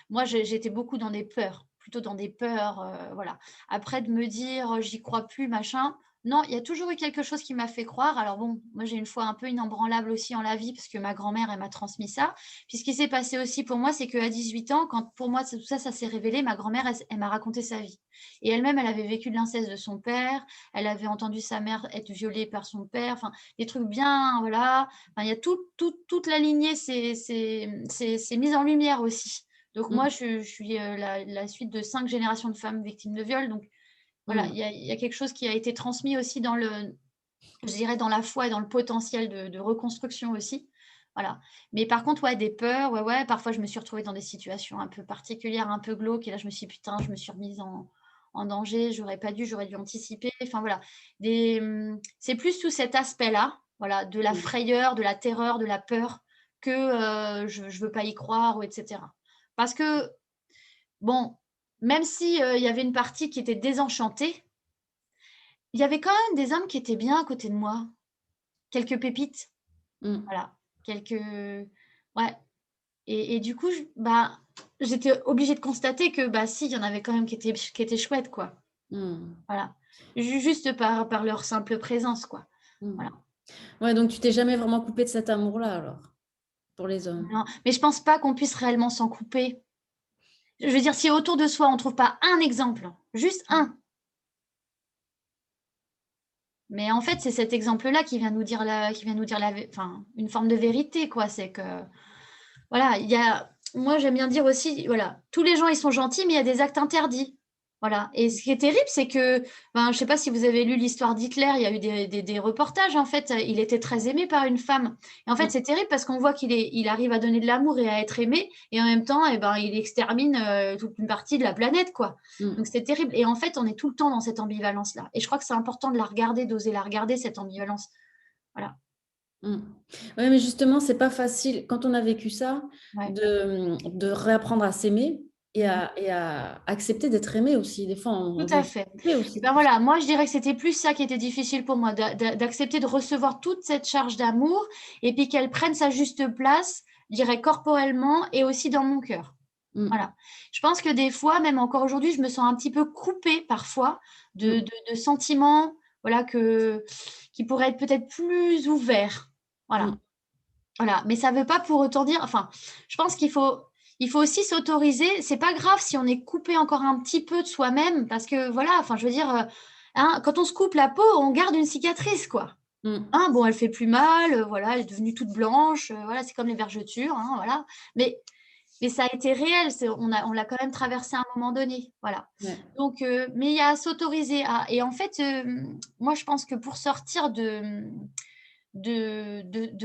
moi j'étais beaucoup dans des peurs, plutôt dans des peurs, voilà. Après de me dire: «J'y crois plus, machin», non, il y a toujours eu quelque chose qui m'a fait croire. Alors bon, moi j'ai une foi un peu inébranlable aussi en la vie parce que ma grand-mère, elle m'a transmis ça. Puis ce qui s'est passé aussi pour moi, c'est qu'à 18 ans, quand pour moi tout ça, ça s'est révélé, ma grand-mère, elle m'a raconté sa vie. Et elle-même, elle avait vécu de l'inceste de son père, elle avait entendu sa mère être violée par son père, enfin des trucs bien, voilà. Enfin, il y a toute la lignée, c'est mis en lumière aussi. Donc moi, Mm. je suis la suite de 5 générations de femmes victimes de viol. Donc voilà, Mm. il y a quelque chose qui a été transmis aussi dans le, je dirais, dans la foi et dans le potentiel de reconstruction aussi. Voilà. Mais par contre, ouais, des peurs, ouais, ouais. Parfois, je me suis retrouvée dans des situations un peu particulières, un peu glauques. Et là, je me suis dit, putain, je me suis remise en danger. J'aurais dû anticiper. Enfin, voilà. C'est plus sous cet aspect-là, voilà, de la Mm. frayeur, de la terreur, de la peur, que je ne veux pas y croire, ou etc. Parce que, bon, même si il y avait une partie qui était désenchantée, il y avait quand même des hommes qui étaient bien à côté de moi. Quelques pépites. Mm. Voilà, quelques, ouais. Et du coup, bah, j'étais obligée de constater que, bah, si, il y en avait quand même qui étaient chouettes, quoi. Mm. Voilà. Juste par leur simple présence, quoi. Mm. Voilà. Ouais, donc tu t'es jamais vraiment coupée de cet amour-là alors, pour les hommes. Non, mais je pense pas qu'on puisse réellement s'en couper. Je veux dire, si autour de soi, on trouve pas un exemple, juste un, mais en fait, c'est cet exemple-là qui vient nous dire enfin, une forme de vérité, quoi. C'est que, voilà, moi, j'aime bien dire aussi, voilà, tous les gens, ils sont gentils, mais il y a des actes interdits. Voilà. Et ce qui est terrible, c'est que, ben, je ne sais pas si vous avez lu l'histoire d'Hitler, il y a eu des reportages, en fait, il était très aimé par une femme. Et en fait, Mm. c'est terrible parce qu'on voit il arrive à donner de l'amour et à être aimé, et en même temps, eh ben, il extermine toute une partie de la planète, quoi. Donc, Mm. c'est terrible. Et en fait, on est tout le temps dans cette ambivalence-là. Et je crois que c'est important de la regarder, d'oser la regarder, cette ambivalence. Voilà. Mm. Ouais, mais justement, c'est pas facile quand on a vécu ça Ouais. de réapprendre à s'aimer et à accepter d'être aimé aussi. Des fois, Tout on veut à être fait. aimé Et aussi. ben voilà, moi je dirais que c'était plus ça qui était difficile pour moi, d'accepter de recevoir toute cette charge d'amour et puis qu'elle prenne sa juste place, je dirais corporellement et aussi dans mon cœur. Mm. Voilà. Je pense que des fois, même encore aujourd'hui, je me sens un petit peu coupée parfois Mm. de sentiments, voilà, qui pourraient être peut-être plus ouverts. Voilà. Mm. Voilà, mais ça ne veut pas pour autant dire, enfin, je pense qu'il faut aussi s'autoriser. C'est pas grave si on est coupé encore un petit peu de soi-même, parce que voilà, enfin, je veux dire, hein, quand on se coupe la peau, on garde une cicatrice, quoi. Mm. Hein, bon, elle fait plus mal, voilà, elle est devenue toute blanche, voilà, c'est comme les vergetures, hein, voilà. Mais ça a été réel, on l'a quand même traversé à un moment donné, voilà. Ouais. Donc, mais il y a à s'autoriser à, et en fait, moi, je pense que pour sortir de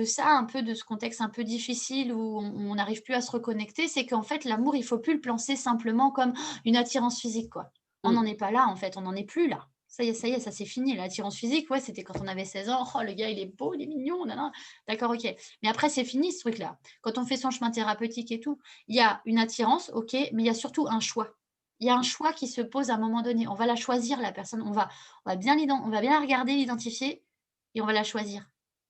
ça, un peu de ce contexte un peu difficile où on n'arrive plus à se reconnecter, c'est qu'en fait, l'amour, il faut plus le penser simplement comme une attirance physique, quoi. On n'en Mm. est pas là, en fait, on n'en est plus là. Ça y est, ça c'est fini. L'attirance physique, ouais, c'était quand on avait 16 ans. Oh, le gars, il est beau, il est mignon, nanana. D'accord, ok. Mais après, c'est fini ce truc-là. Quand on fait son chemin thérapeutique et tout, il y a une attirance, ok, mais il y a surtout un choix. Il y a un choix qui se pose à un moment donné. On va la choisir, la personne. On va bien la regarder, l'identifier, et on va la choisir.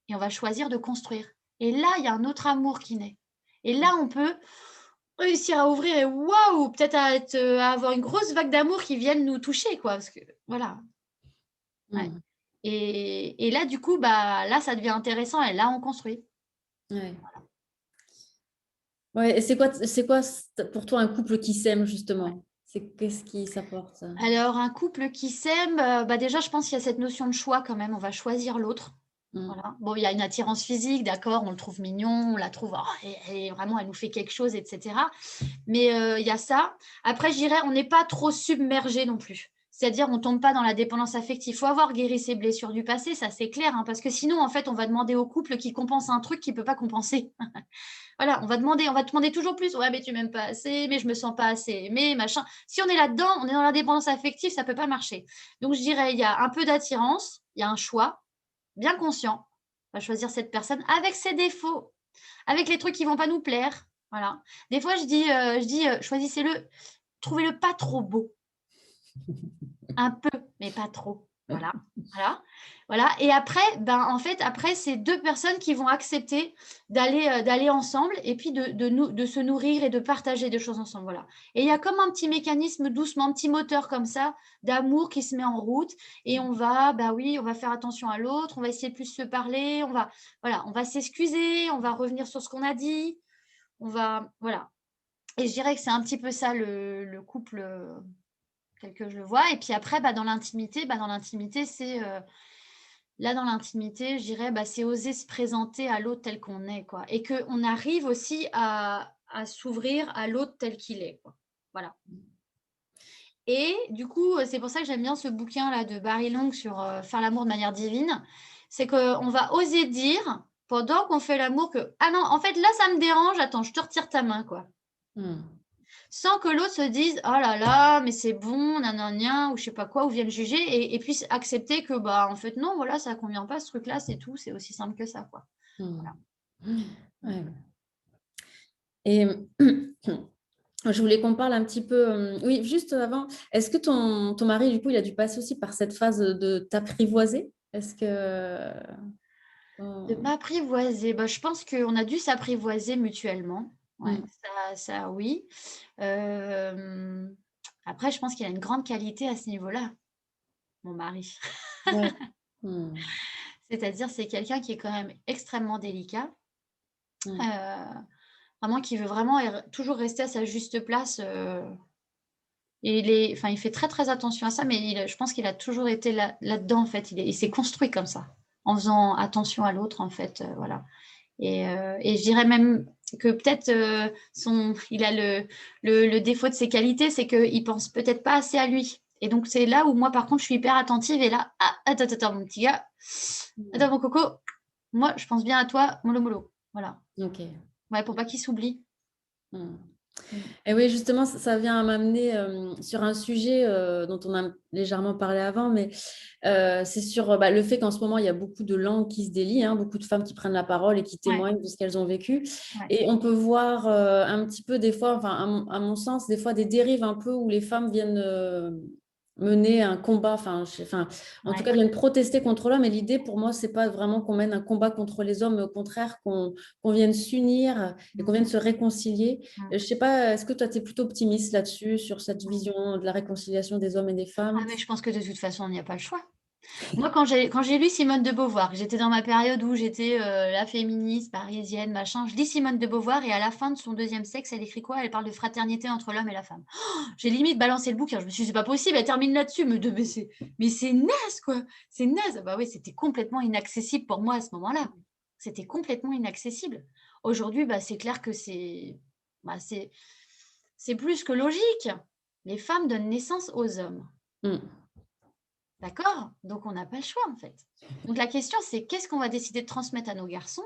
Et on va choisir de construire. Et là, il y a un autre amour qui naît. Et là, on peut réussir à ouvrir et waouh, peut-être à avoir une grosse vague d'amour qui vienne nous toucher, quoi. Parce que voilà. Ouais. Mm. Et là, du coup, bah là, ça devient intéressant et là, on construit. Ouais. Ouais, et c'est quoi pour toi un couple qui s'aime justement? Qu'est-ce qui s'apporte ça? Alors, un couple qui s'aime, bah déjà, je pense qu'il y a cette notion de choix quand même. On va choisir l'autre. Mm. Voilà. Bon, il y a une attirance physique, d'accord, on le trouve mignon, on la trouve, oh, vraiment, elle nous fait quelque chose, etc. Mais il y a ça. Après, je dirais, on n'est pas trop submergé non plus. C'est-à-dire, on ne tombe pas dans la dépendance affective. Il faut avoir guéri ses blessures du passé, ça c'est clair, hein, parce que sinon, en fait, on va demander au couple qui compense un truc qu'il ne peut pas compenser. Voilà, on va te demander toujours plus. Ouais, mais tu m'aimes pas assez, mais je me sens pas assez aimée, machin. Si on est là-dedans, on est dans la dépendance affective, ça ne peut pas marcher. Donc, je dirais, il y a un peu d'attirance, il y a un choix bien conscient. On va choisir cette personne avec ses défauts, avec les trucs qui ne vont pas nous plaire. Voilà. Des fois, je dis choisissez-le, trouvez-le pas trop beau. Un peu, mais pas trop. Voilà, voilà, voilà. Et après, en fait, après, c'est 2 personnes qui vont accepter d'aller ensemble et puis de se nourrir et de partager des choses ensemble, voilà. Et il y a comme un petit mécanisme doucement, un petit moteur comme ça, d'amour qui se met en route et on va, oui, on va faire attention à l'autre, on va essayer de plus se parler, on va s'excuser, on va revenir sur ce qu'on a dit, voilà. Et je dirais que c'est un petit peu ça le couple, tel que je le vois. Et puis après, dans l'intimité, c'est dans l'intimité, je dirais, c'est oser se présenter à l'autre tel qu'on est, quoi. Et qu'on arrive aussi à s'ouvrir à l'autre tel qu'il est, quoi. Voilà. Et du coup, c'est pour ça que j'aime bien ce bouquin-là de Barry Long sur faire l'amour de manière divine. C'est qu'on va oser dire, pendant qu'on fait l'amour, que « Ah non, en fait, là, ça me dérange. Attends, je te retire ta main, quoi. » Sans que l'autre se dise « Oh là là, mais c'est bon, nanana, ou je sais pas quoi, ou vienne juger, et puisse accepter que, en fait, non, voilà, ça convient pas, ce truc-là, c'est tout, c'est aussi simple que ça, quoi. Voilà. Ouais. Et je voulais qu'on parle un petit peu, oui, juste avant, est-ce que ton mari, du coup, il a dû passer aussi par cette phase de t'apprivoiser? Est-ce que... De m'apprivoiser, je pense qu'on a dû s'apprivoiser mutuellement. Ouais, ça oui. Après, je pense qu'il a une grande qualité à ce niveau-là, mon mari. Ouais. C'est-à-dire, c'est quelqu'un qui est quand même extrêmement délicat, vraiment qui veut vraiment toujours rester à sa juste place. Et il fait très très attention à ça, mais je pense qu'il a toujours été là-dedans, en fait. Il s'est construit comme ça, en faisant attention à l'autre, en fait. Voilà. Et je dirais même que peut-être il a le défaut de ses qualités, c'est qu'il pense peut-être pas assez à lui. Et donc, c'est là où moi, par contre, je suis hyper attentive. Et là, attends, mon petit gars, attends, mon coco, moi, je pense bien à toi, mollo mollo. Voilà. Ok. Ouais, pour pas qu'il s'oublie. Et oui, justement, ça vient à m'amener sur un sujet dont on a légèrement parlé avant, mais c'est sur le fait qu'en ce moment, il y a beaucoup de langues qui se délient, hein, beaucoup de femmes qui prennent la parole et qui témoignent de ce qu'elles ont vécu. Ouais. Et on peut voir un petit peu des fois, enfin, à mon sens, des fois des dérives un peu où les femmes viennent mener un combat, en tout cas, viennent protester contre l'homme. Et l'idée, pour moi, c'est pas vraiment qu'on mène un combat contre les hommes, mais au contraire, qu'on vienne s'unir et qu'on vienne se réconcilier. Je sais pas, est-ce que toi, tu es plutôt optimiste là-dessus, sur cette vision de la réconciliation des hommes et des femmes? Ah, mais je pense que de toute façon, il n'y a pas le choix. Moi, quand j'ai lu Simone de Beauvoir, j'étais dans ma période où j'étais la féministe parisienne, machin, je lis Simone de Beauvoir et à la fin de son deuxième sexe, elle écrit quoi? Elle parle de fraternité entre l'homme et la femme. Oh, j'ai limite balancé le bouquin. Je me suis dit, c'est pas possible, elle termine là-dessus. Mais c'est naze, quoi. C'est naze. Bah oui, c'était complètement inaccessible pour moi à ce moment-là. C'était complètement inaccessible. Aujourd'hui, c'est clair que c'est plus que logique. Les femmes donnent naissance aux hommes. D'accord? Donc, on n'a pas le choix, en fait. Donc, la question, c'est qu'est-ce qu'on va décider de transmettre à nos garçons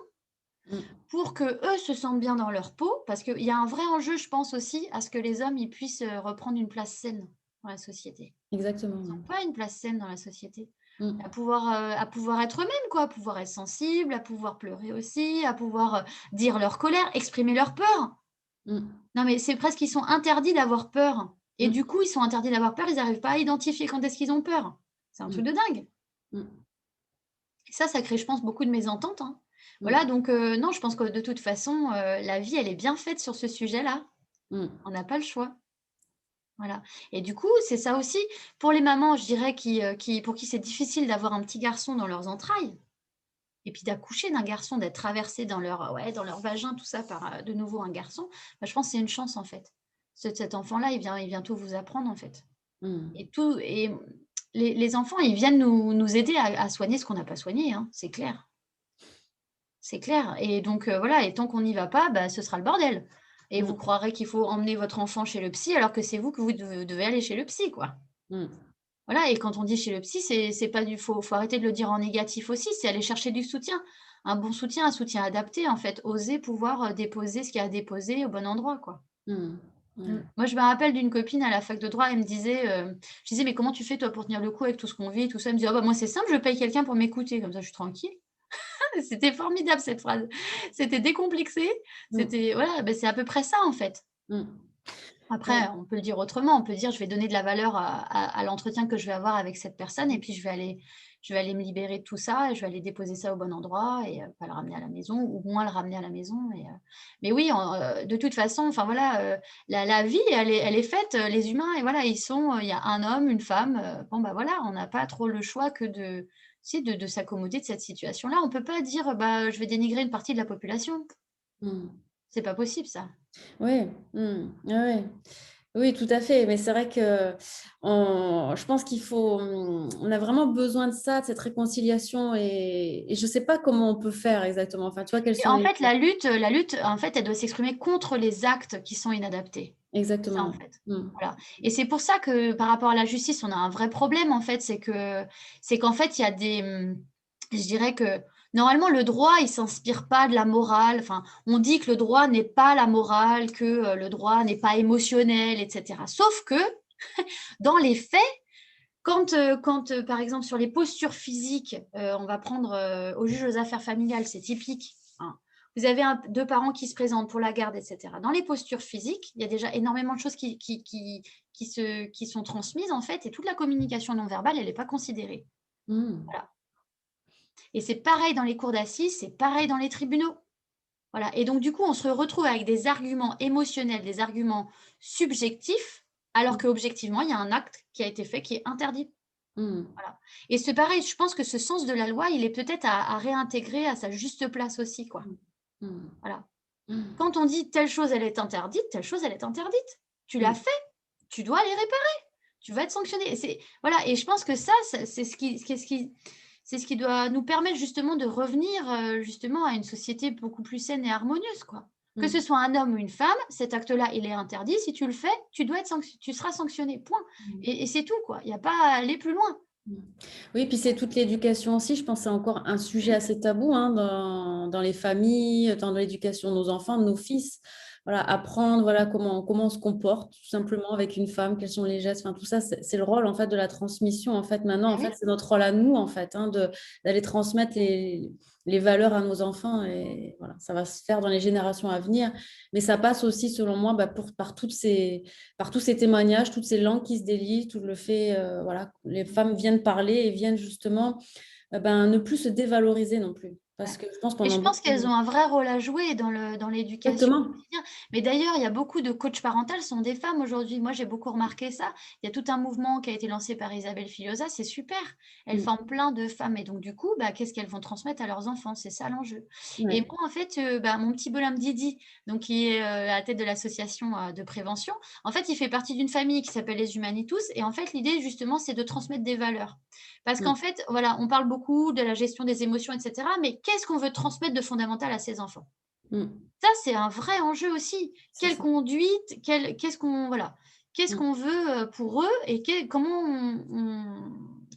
pour qu'eux se sentent bien dans leur peau? Parce qu'il y a un vrai enjeu, je pense aussi, à ce que les hommes ils puissent reprendre une place saine dans la société. Exactement. Ils n'ont pas une place saine dans la société. À pouvoir être eux-mêmes, quoi, à pouvoir être sensibles, à pouvoir pleurer aussi, à pouvoir dire leur colère, exprimer leur peur. Non, mais c'est presque qu'ils sont interdits d'avoir peur. Et du coup, ils sont interdits d'avoir peur, ils n'arrivent pas à identifier quand est-ce qu'ils ont peur. C'est un truc de dingue. Et ça crée, je pense, beaucoup de mésententes. Hein. Voilà, donc non, je pense que de toute façon, la vie, elle est bien faite sur ce sujet-là. On n'a pas le choix. Voilà. Et du coup, c'est ça aussi, pour les mamans, je dirais, pour qui c'est difficile d'avoir un petit garçon dans leurs entrailles, et puis d'accoucher d'un garçon, d'être traversé dans leur vagin, tout ça, par de nouveau un garçon, je pense que c'est une chance, en fait. Cet enfant-là, il vient tout vous apprendre, en fait. Et les enfants, ils viennent nous aider à soigner ce qu'on n'a pas soigné, hein, c'est clair. C'est clair. Et donc, voilà, et tant qu'on n'y va pas, ce sera le bordel. Et vous croirez qu'il faut emmener votre enfant chez le psy, alors que c'est vous que vous devez aller chez le psy, quoi. Voilà, et quand on dit chez le psy, c'est pas faut arrêter de le dire en négatif aussi, c'est aller chercher du soutien. Un bon soutien, un soutien adapté en fait, oser pouvoir, déposer ce qu'il y a à déposer au bon endroit, quoi. Mmh. Ouais. Moi, je me rappelle d'une copine à la fac de droit, elle me disait, je disais: «Mais comment tu fais toi pour tenir le coup avec tout ce qu'on vit, tout ça?» Elle me dit: «Ah bah moi c'est simple, je paye quelqu'un pour m'écouter, comme ça je suis tranquille». C'était formidable cette phrase. C'était décomplexé, Mmh. c'était voilà, beh, c'est à peu près ça en fait. Mmh. Ouais. Après, on peut le dire autrement, on peut dire: «Je vais donner de la valeur à l'entretien que je vais avoir avec cette personne et puis je vais aller me libérer de tout ça et je vais aller déposer ça au bon endroit et pas le ramener à la maison ou moins le ramener à la maison» mais oui, de toute façon, enfin voilà, la vie elle est faite, les humains et voilà, ils sont, il y a un homme, une femme, bon bah voilà, on n'a pas trop le choix que de tu sais, de s'accommoder de cette situation-là. On peut pas dire: «Bah, je vais dénigrer une partie de la population». Mmh. C'est pas possible ça. Oui. Mmh. Ouais, ouais. Oui, tout à fait, mais c'est vrai que je pense qu'il faut, on a vraiment besoin de ça, de cette réconciliation et je ne sais pas comment on peut faire exactement. Enfin, tu vois, quels Et sont en les... fait, la lutte, en fait, elle doit s'exprimer contre les actes qui sont inadaptés. C'est ça, en Exactement. fait. Mmh. Voilà, et c'est pour ça que, par rapport à la justice, on a un vrai problème, en fait. C'est qu'en fait, il y a je dirais que, normalement, le droit, il s'inspire pas de la morale. Enfin, on dit que le droit n'est pas la morale, que, le droit n'est pas émotionnel et cetera. Sauf que, dans les faits, quand, par exemple, sur les postures physiques, on va prendre, au juge aux affaires familiales, c'est typique, hein. Vous avez 2 parents qui se présentent pour la garde et cetera. Dans les postures physiques, il y a déjà énormément de choses qui sont transmises, en fait, et toute la communication non verbale, elle est pas considérée. Mmh. Voilà, et c'est pareil dans les cours d'assises, c'est pareil dans les tribunaux. Voilà, et donc du coup, on se retrouve avec des arguments émotionnels, des arguments subjectifs, alors Mmh. qu'objectivement, il y a un acte qui a été fait qui est interdit. Mmh. Voilà, et c'est pareil, je pense que ce sens de la loi, il est peut-être à réintégrer à sa juste place aussi, quoi. Mmh. Mmh. Voilà. Mmh. Quand on dit: «Telle chose, elle est interdite», telle chose, elle est interdite. Tu l'as Mmh. fait, tu dois les réparer, tu vas être sanctionné, et voilà, et je pense que ça, c'est ce qui doit nous permettre justement de revenir, justement à une société beaucoup plus saine et harmonieuse, quoi. Que ce Mmh. soit un homme ou une femme, cet acte-là, il est interdit. Si tu le fais, tu seras sanctionné, point, Mmh. et c'est tout, quoi. Il y a pas à aller plus loin. Mmh. Oui, puis c'est toute l'éducation aussi. Je pense que c'est encore un sujet assez tabou, hein, dans les familles, dans l'éducation de nos enfants, de nos fils. Voilà, apprendre voilà, comment on se comporte tout simplement avec une femme, quels sont les gestes, enfin, tout ça, c'est le rôle en fait, de la transmission. En fait, maintenant, Eh en oui. fait, c'est notre rôle à nous en fait, hein, d'aller transmettre les valeurs à nos enfants. Et voilà, ça va se faire dans les générations à venir. Mais ça passe aussi, selon moi, bah, par tous ces témoignages, toutes ces langues qui se délient, tout le fait, voilà, les femmes viennent parler et viennent justement ben, ne plus se dévaloriser non plus. Ouais, Parce que je pense et pendant je pense qu'elles beaucoup... ont un vrai rôle à jouer dans l'éducation au Exactement. quotidien. Mais d'ailleurs, il y a beaucoup de coachs parentales sont des femmes aujourd'hui. Moi, j'ai beaucoup remarqué ça. Il y a tout un mouvement qui a été lancé par Isabelle Filosa, c'est super. Elle Mm. forme plein de femmes et donc du coup, bah, qu'est-ce qu'elles vont transmettre à leurs enfants? C'est ça l'enjeu, et Ouais. moi, en fait, bah, mon petit bonhomme Didi, donc qui est, à la tête de l'association, de prévention, en fait, il fait partie d'une famille qui s'appelle les Humanitus, et en fait, l'idée justement, c'est de transmettre des valeurs. Parce Mm. qu'en fait, voilà, on parle beaucoup de la gestion des émotions, et cetera, mais qu'est-ce qu'on veut transmettre de fondamental à ses enfants? Mm. Ça, c'est un vrai enjeu aussi. C'est Quelle ça. conduite, qu'est-ce qu'on voilà, qu'est-ce Mm. qu'on veut, pour eux, et comment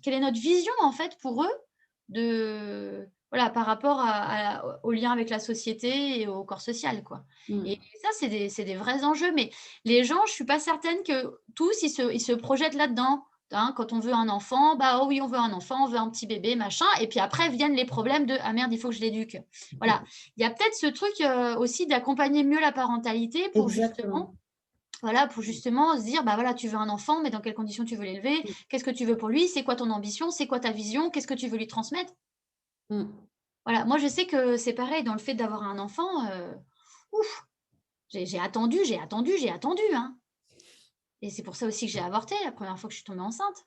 quelle est notre vision, en fait, pour eux, de voilà, par rapport au lien avec la société et au corps social, quoi, et Mm. ça, c'est des vrais enjeux, mais les gens, je suis pas certaine que tous, ils se projettent là-dedans. Hein, quand on veut un enfant, bah, oh oui, on veut un enfant, on veut un petit bébé, machin, et puis après viennent les problèmes de: «Ah merde, il faut que je l'éduque». Voilà. Il y a peut-être ce truc, aussi d'accompagner mieux la parentalité pour Exactement. justement voilà, pour justement se dire: «Bah, voilà, tu veux un enfant, mais dans quelles conditions tu veux l'élever? Mm. Qu'est-ce que tu veux pour lui? C'est quoi ton ambition? C'est quoi ta vision? Qu'est-ce que tu veux lui transmettre?» Mm. Voilà, moi je sais que c'est pareil dans le fait d'avoir un enfant, ouf, j'ai attendu, j'ai attendu, j'ai attendu, hein, et c'est pour ça aussi que j'ai avorté la première fois que je suis tombée enceinte,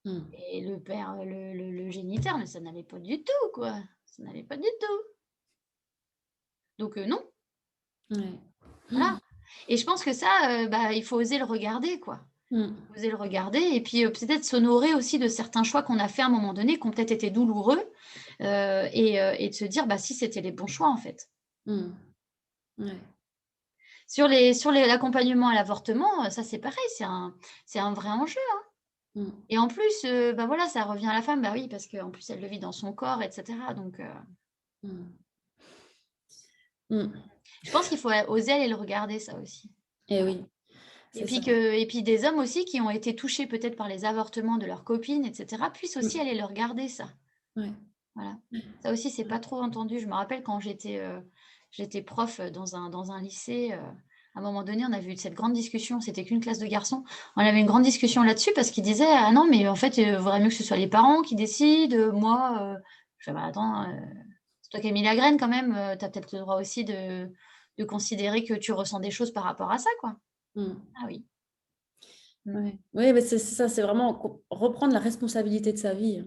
Mm. et le père, le géniteur, mais ça n'allait pas du tout, quoi, ça n'allait pas du tout, donc non. Ouais. Voilà, et je pense que ça, bah, il faut oser le regarder, quoi. Mm. Oser le regarder, et puis, peut-être s'honorer aussi de certains choix qu'on a fait à un moment donné, qui ont peut-être été douloureux, et de se dire: «Bah, si, c'était les bons choix, en fait». Mm. Ouais. L'accompagnement à l'avortement, ça, c'est pareil, c'est un vrai enjeu. Mm. Et en plus, voilà, ça revient à la femme, bah oui, parce qu'en plus, elle le vit dans son corps, etc. Donc, Mm. Mm. je pense qu'il faut oser aller le regarder, ça aussi. Et Voilà. oui, Et c'est puis, ça. et puis des hommes aussi qui ont été touchés peut-être par les avortements de leurs copines, etc., puissent aussi Mm. aller le regarder, ça. Ouais. Voilà. Ça aussi, c'est pas trop entendu. Je me rappelle quand j'étais prof dans un lycée, à un moment donné, on avait eu cette grande discussion, c'était qu'une classe de garçons. On avait une grande discussion là-dessus parce qu'ils disaient: «Ah non, mais en fait, il vaudrait mieux que ce soit les parents qui décident, moi, je fais: «Bah attends, c'est toi qui as mis la graine quand même, tu as peut-être le droit aussi de considérer que tu ressens des choses par rapport à ça, quoi». Mm. Ah oui. Mmh. Ouais. Oui, mais c'est ça, c'est vraiment reprendre la responsabilité de sa vie, hein.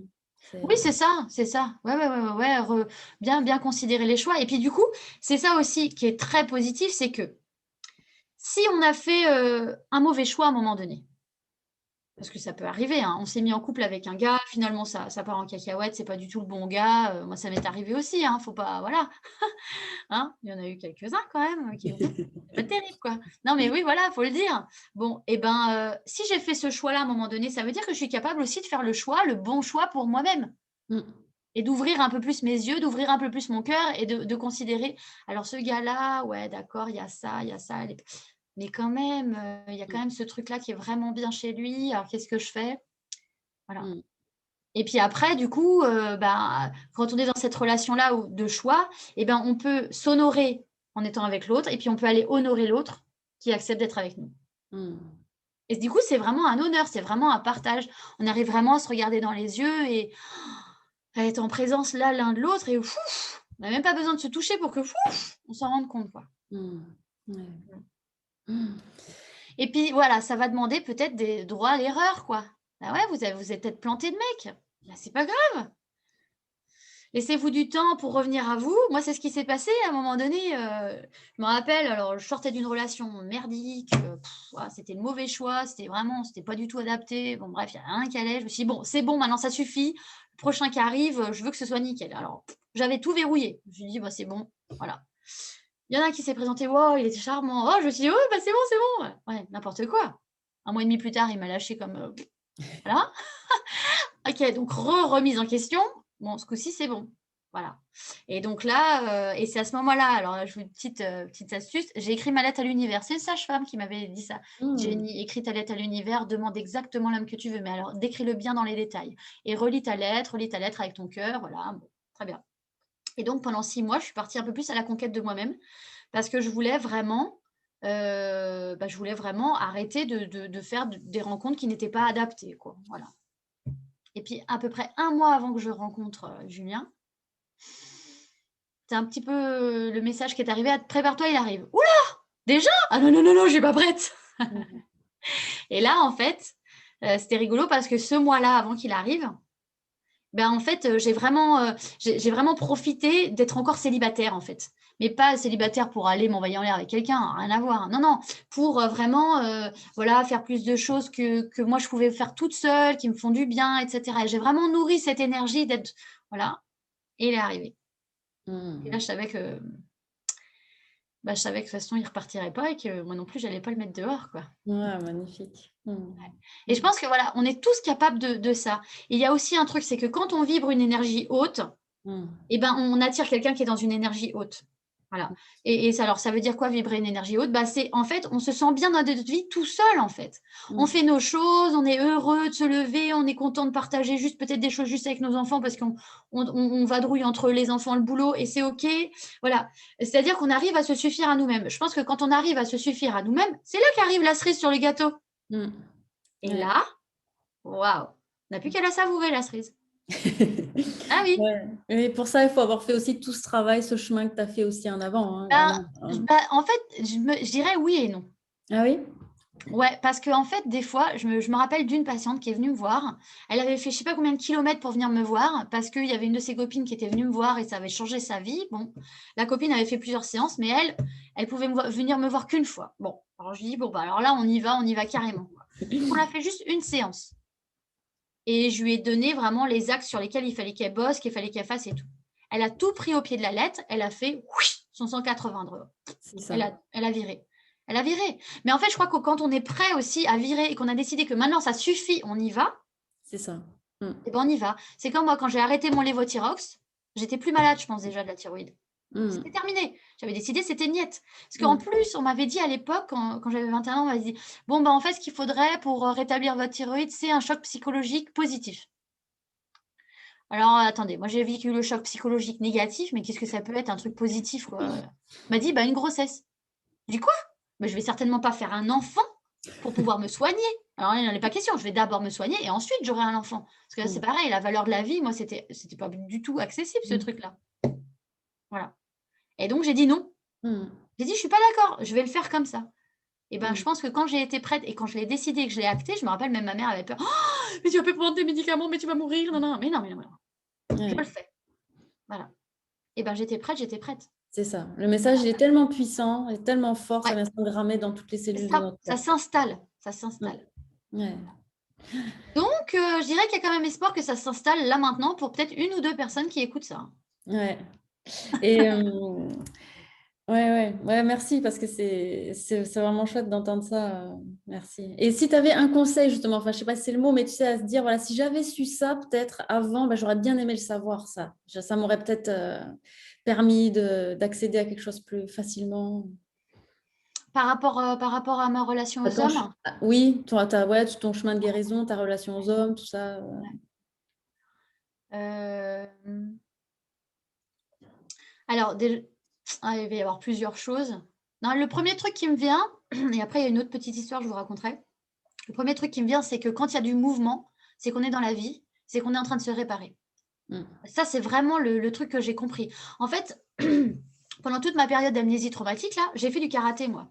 Oui, c'est ça, c'est ça. Ouais, ouais, ouais, ouais, ouais, bien considérer les choix et puis du coup, c'est ça aussi qui est très positif, c'est que si on a fait, un mauvais choix à un moment donné, parce que ça peut arriver, hein, on s'est mis en couple avec un gars, finalement ça part en cacahuète, c'est pas du tout le bon gars, moi ça m'est arrivé aussi, hein, faut pas voilà, hein, il y en a eu quelques-uns quand même, qui c'est pas terrible quoi. Non mais oui, voilà, faut le dire. Bon et ben, si j'ai fait ce choix-là à un moment donné, ça veut dire que je suis capable aussi de faire le choix, le bon choix pour moi-même. Mm. Et d'ouvrir un peu plus mes yeux, d'ouvrir un peu plus mon cœur et de considérer, alors ce gars-là, ouais d'accord, il y a ça, les mais quand même, il y a quand Mm. même ce truc-là qui est vraiment bien chez lui, alors qu'est-ce que je fais? Voilà. Mm. Et puis après du coup, quand on est dans cette relation-là où de choix et ben, on peut s'honorer en étant avec l'autre et puis on peut aller honorer l'autre qui accepte d'être avec nous. Mm. Et du coup, c'est vraiment un honneur, c'est vraiment un partage. On arrive vraiment à se regarder dans les yeux et à être en présence là, l'un de l'autre et ouf, on n'a même pas besoin de se toucher pour que ouf, on s'en rende compte, quoi. Mm. Ouais. Mmh. Mm. Et puis voilà, ça va demander peut-être des droits à l'erreur, quoi. Bah ouais, vous êtes peut-être planté de mec. Bah, c'est pas grave. Laissez-vous du temps pour revenir à vous. Moi, c'est ce qui s'est passé à un moment donné, je me rappelle, alors je sortais d'une relation merdique, c'était le mauvais choix, c'était pas du tout adapté. Bon bref, il y a rien qui allait. Je me suis dit: «Bon, c'est bon, maintenant ça suffit. Le prochain qui arrive, je veux que ce soit nickel». Alors, j'avais tout verrouillé. Je me suis dit: «Bah, c'est bon, voilà». Il y en a un qui s'est présenté, waouh, il était charmant. Oh, je me suis dit: «Ouais, bah, c'est bon». Ouais, n'importe quoi. Un mois et demi plus tard, il m'a lâché comme, voilà. OK, donc remise en question. Bon, ce coup-ci, c'est bon. Voilà. Et donc là, et c'est à ce moment-là, alors là, je vous une petite astuce, j'ai écrit ma lettre à l'univers. C'est une sage-femme qui m'avait dit ça. Mm. «Jenny, écris ta lettre à l'univers, demande exactement l'homme que tu veux, mais alors décris-le bien dans les détails et relis ta lettre avec ton cœur», voilà, bon, très bien. Et donc pendant 6 mois, je suis partie un peu plus à la conquête de moi-même parce que je voulais vraiment arrêter de faire des rencontres qui n'étaient pas adaptées, quoi, voilà. Et puis à peu près un mois avant que je rencontre, Julien, c'est un petit peu, le message qui est arrivé: «Ah, prépare-toi, il arrive». «Ouh là! Déjà? Ah non, non, non, non, je suis pas prête!» Mm. Et là, en fait, c'était rigolo parce que ce mois-là, avant qu'il arrive, ben, en fait, j'ai vraiment profité d'être encore célibataire, en fait. Mais pas célibataire pour aller m'envoyer en l'air avec quelqu'un, rien à voir. Non, non, pour, vraiment, voilà, faire plus de choses que moi je pouvais faire toute seule, qui me font du bien et cetera et j'ai vraiment nourri cette énergie d'être voilà et il est arrivé et là Mm. je savais que de toute façon il repartirait pas et que moi non plus j'allais pas le mettre dehors, quoi. Ouais, magnifique. Mm. Et je Mm. pense que voilà, on est tous capables de ça. Et il y a aussi un truc, c'est que quand on vibre une énergie haute, Mm. et ben, on attire quelqu'un qui est dans une énergie haute. Voilà. Et ça, alors, ça veut dire quoi vibrer une énergie haute? Bah, c'est en fait, on se sent bien dans notre vie tout seul, en fait. On Mm. fait nos choses, on est heureux de se lever, on est content de partager juste peut-être des choses juste avec nos enfants parce qu'on vadrouille entre les enfants, le boulot, et c'est OK. Voilà. C'est-à-dire qu'on arrive à se suffire à nous-mêmes. Je pense que quand on arrive à se suffire à nous-mêmes, c'est là qu'arrive la cerise sur le gâteau. Mm. Et Ouais. là, waouh, on n'a plus qu'à la savourer, la cerise. Ah oui. Ouais. Et pour ça, il faut avoir fait aussi tout ce travail, ce chemin que tu as fait aussi en avant, hein, Ben, vraiment. Hein. en fait, je dirais oui et non. Ah oui? Ouais, parce qu'en fait, des fois, je me rappelle d'une patiente qui est venue me voir. Elle avait fait je sais pas combien de kilomètres pour venir me voir, parce qu'il y avait une de ses copines qui était venue me voir et ça avait changé sa vie. Bon, la copine avait fait plusieurs séances, mais elle pouvait venir me voir qu'une fois. Bon, alors je lui dis: «Bon, bah, alors là, on y va carrément, quoi». Donc on a fait juste une séance et je lui ai donné vraiment les axes sur lesquels il fallait qu'elle bosse, qu'il fallait qu'elle fasse et tout. Elle a tout pris au pied de la lettre, elle a fait son 180 €. C'est ça. Elle a viré. Elle a viré. Mais en fait, je crois que quand on est prêt aussi à virer et qu'on a décidé que maintenant, ça suffit, on y va, C'est ça. et ben on y va. C'est comme moi, quand j'ai arrêté mon lévothyrox, j'étais plus malade, je pense déjà de la thyroïde. C'était terminé. J'avais décidé, c'était niette. Parce qu'en plus, on m'avait dit à l'époque, quand j'avais 21 ans, on m'avait dit, bon, en fait, ce qu'il faudrait pour rétablir votre thyroïde, c'est un choc psychologique positif. Alors, attendez, moi, j'ai vécu le choc psychologique négatif, mais qu'est-ce que ça peut être un truc positif, quoi? On m'a dit, une grossesse. Je dis, quoi? Mais je vais certainement pas faire un enfant pour pouvoir me soigner. Alors, il n'en est pas question. Je vais d'abord me soigner et ensuite, j'aurai un enfant. Parce que là, c'est pareil, la valeur de la vie, moi, c'était pas du tout accessible, ce truc-là. Voilà. Et donc, j'ai dit non. J'ai dit, je suis pas d'accord, je vais le faire comme ça. Et je pense que quand j'ai été prête et quand je l'ai décidé et que je l'ai acté, je me rappelle, même ma mère avait peur. Oh, mais tu vas pas prendre tes médicaments, mais tu vas mourir. Non, non, mais non. Je le fais. Voilà. Et j'étais prête, j'étais prête. C'est ça. Le message, il est tellement puissant, il est tellement fort, ça vient s'engrammer dans toutes les cellules de notre Ça corps. s'installe. Ça s'installe. Ouais. Donc, je dirais qu'il y a quand même espoir que ça s'installe là maintenant pour peut-être 1 ou 2 personnes qui écoutent ça. Ouais. Et ouais, merci parce que c'est vraiment chouette d'entendre ça. Merci. Et si tu avais un conseil, justement, enfin, je sais pas si c'est le mot, mais tu sais, à se dire, voilà, si j'avais su ça peut-être avant, j'aurais bien aimé le savoir, ça. Ça m'aurait peut-être permis d'accéder à quelque chose plus facilement. Par rapport à ma relation aux hommes? Oui, ton chemin de guérison, ta relation aux hommes, tout ça. Alors, il va y avoir plusieurs choses. Non, le premier truc qui me vient, et après il y a une autre petite histoire, je vous raconterai. Le premier truc qui me vient, c'est que quand il y a du mouvement, c'est qu'on est dans la vie, c'est qu'on est en train de se réparer. Ça, c'est vraiment le truc que j'ai compris. En fait, pendant toute ma période d'amnésie traumatique, là, j'ai fait du karaté, moi.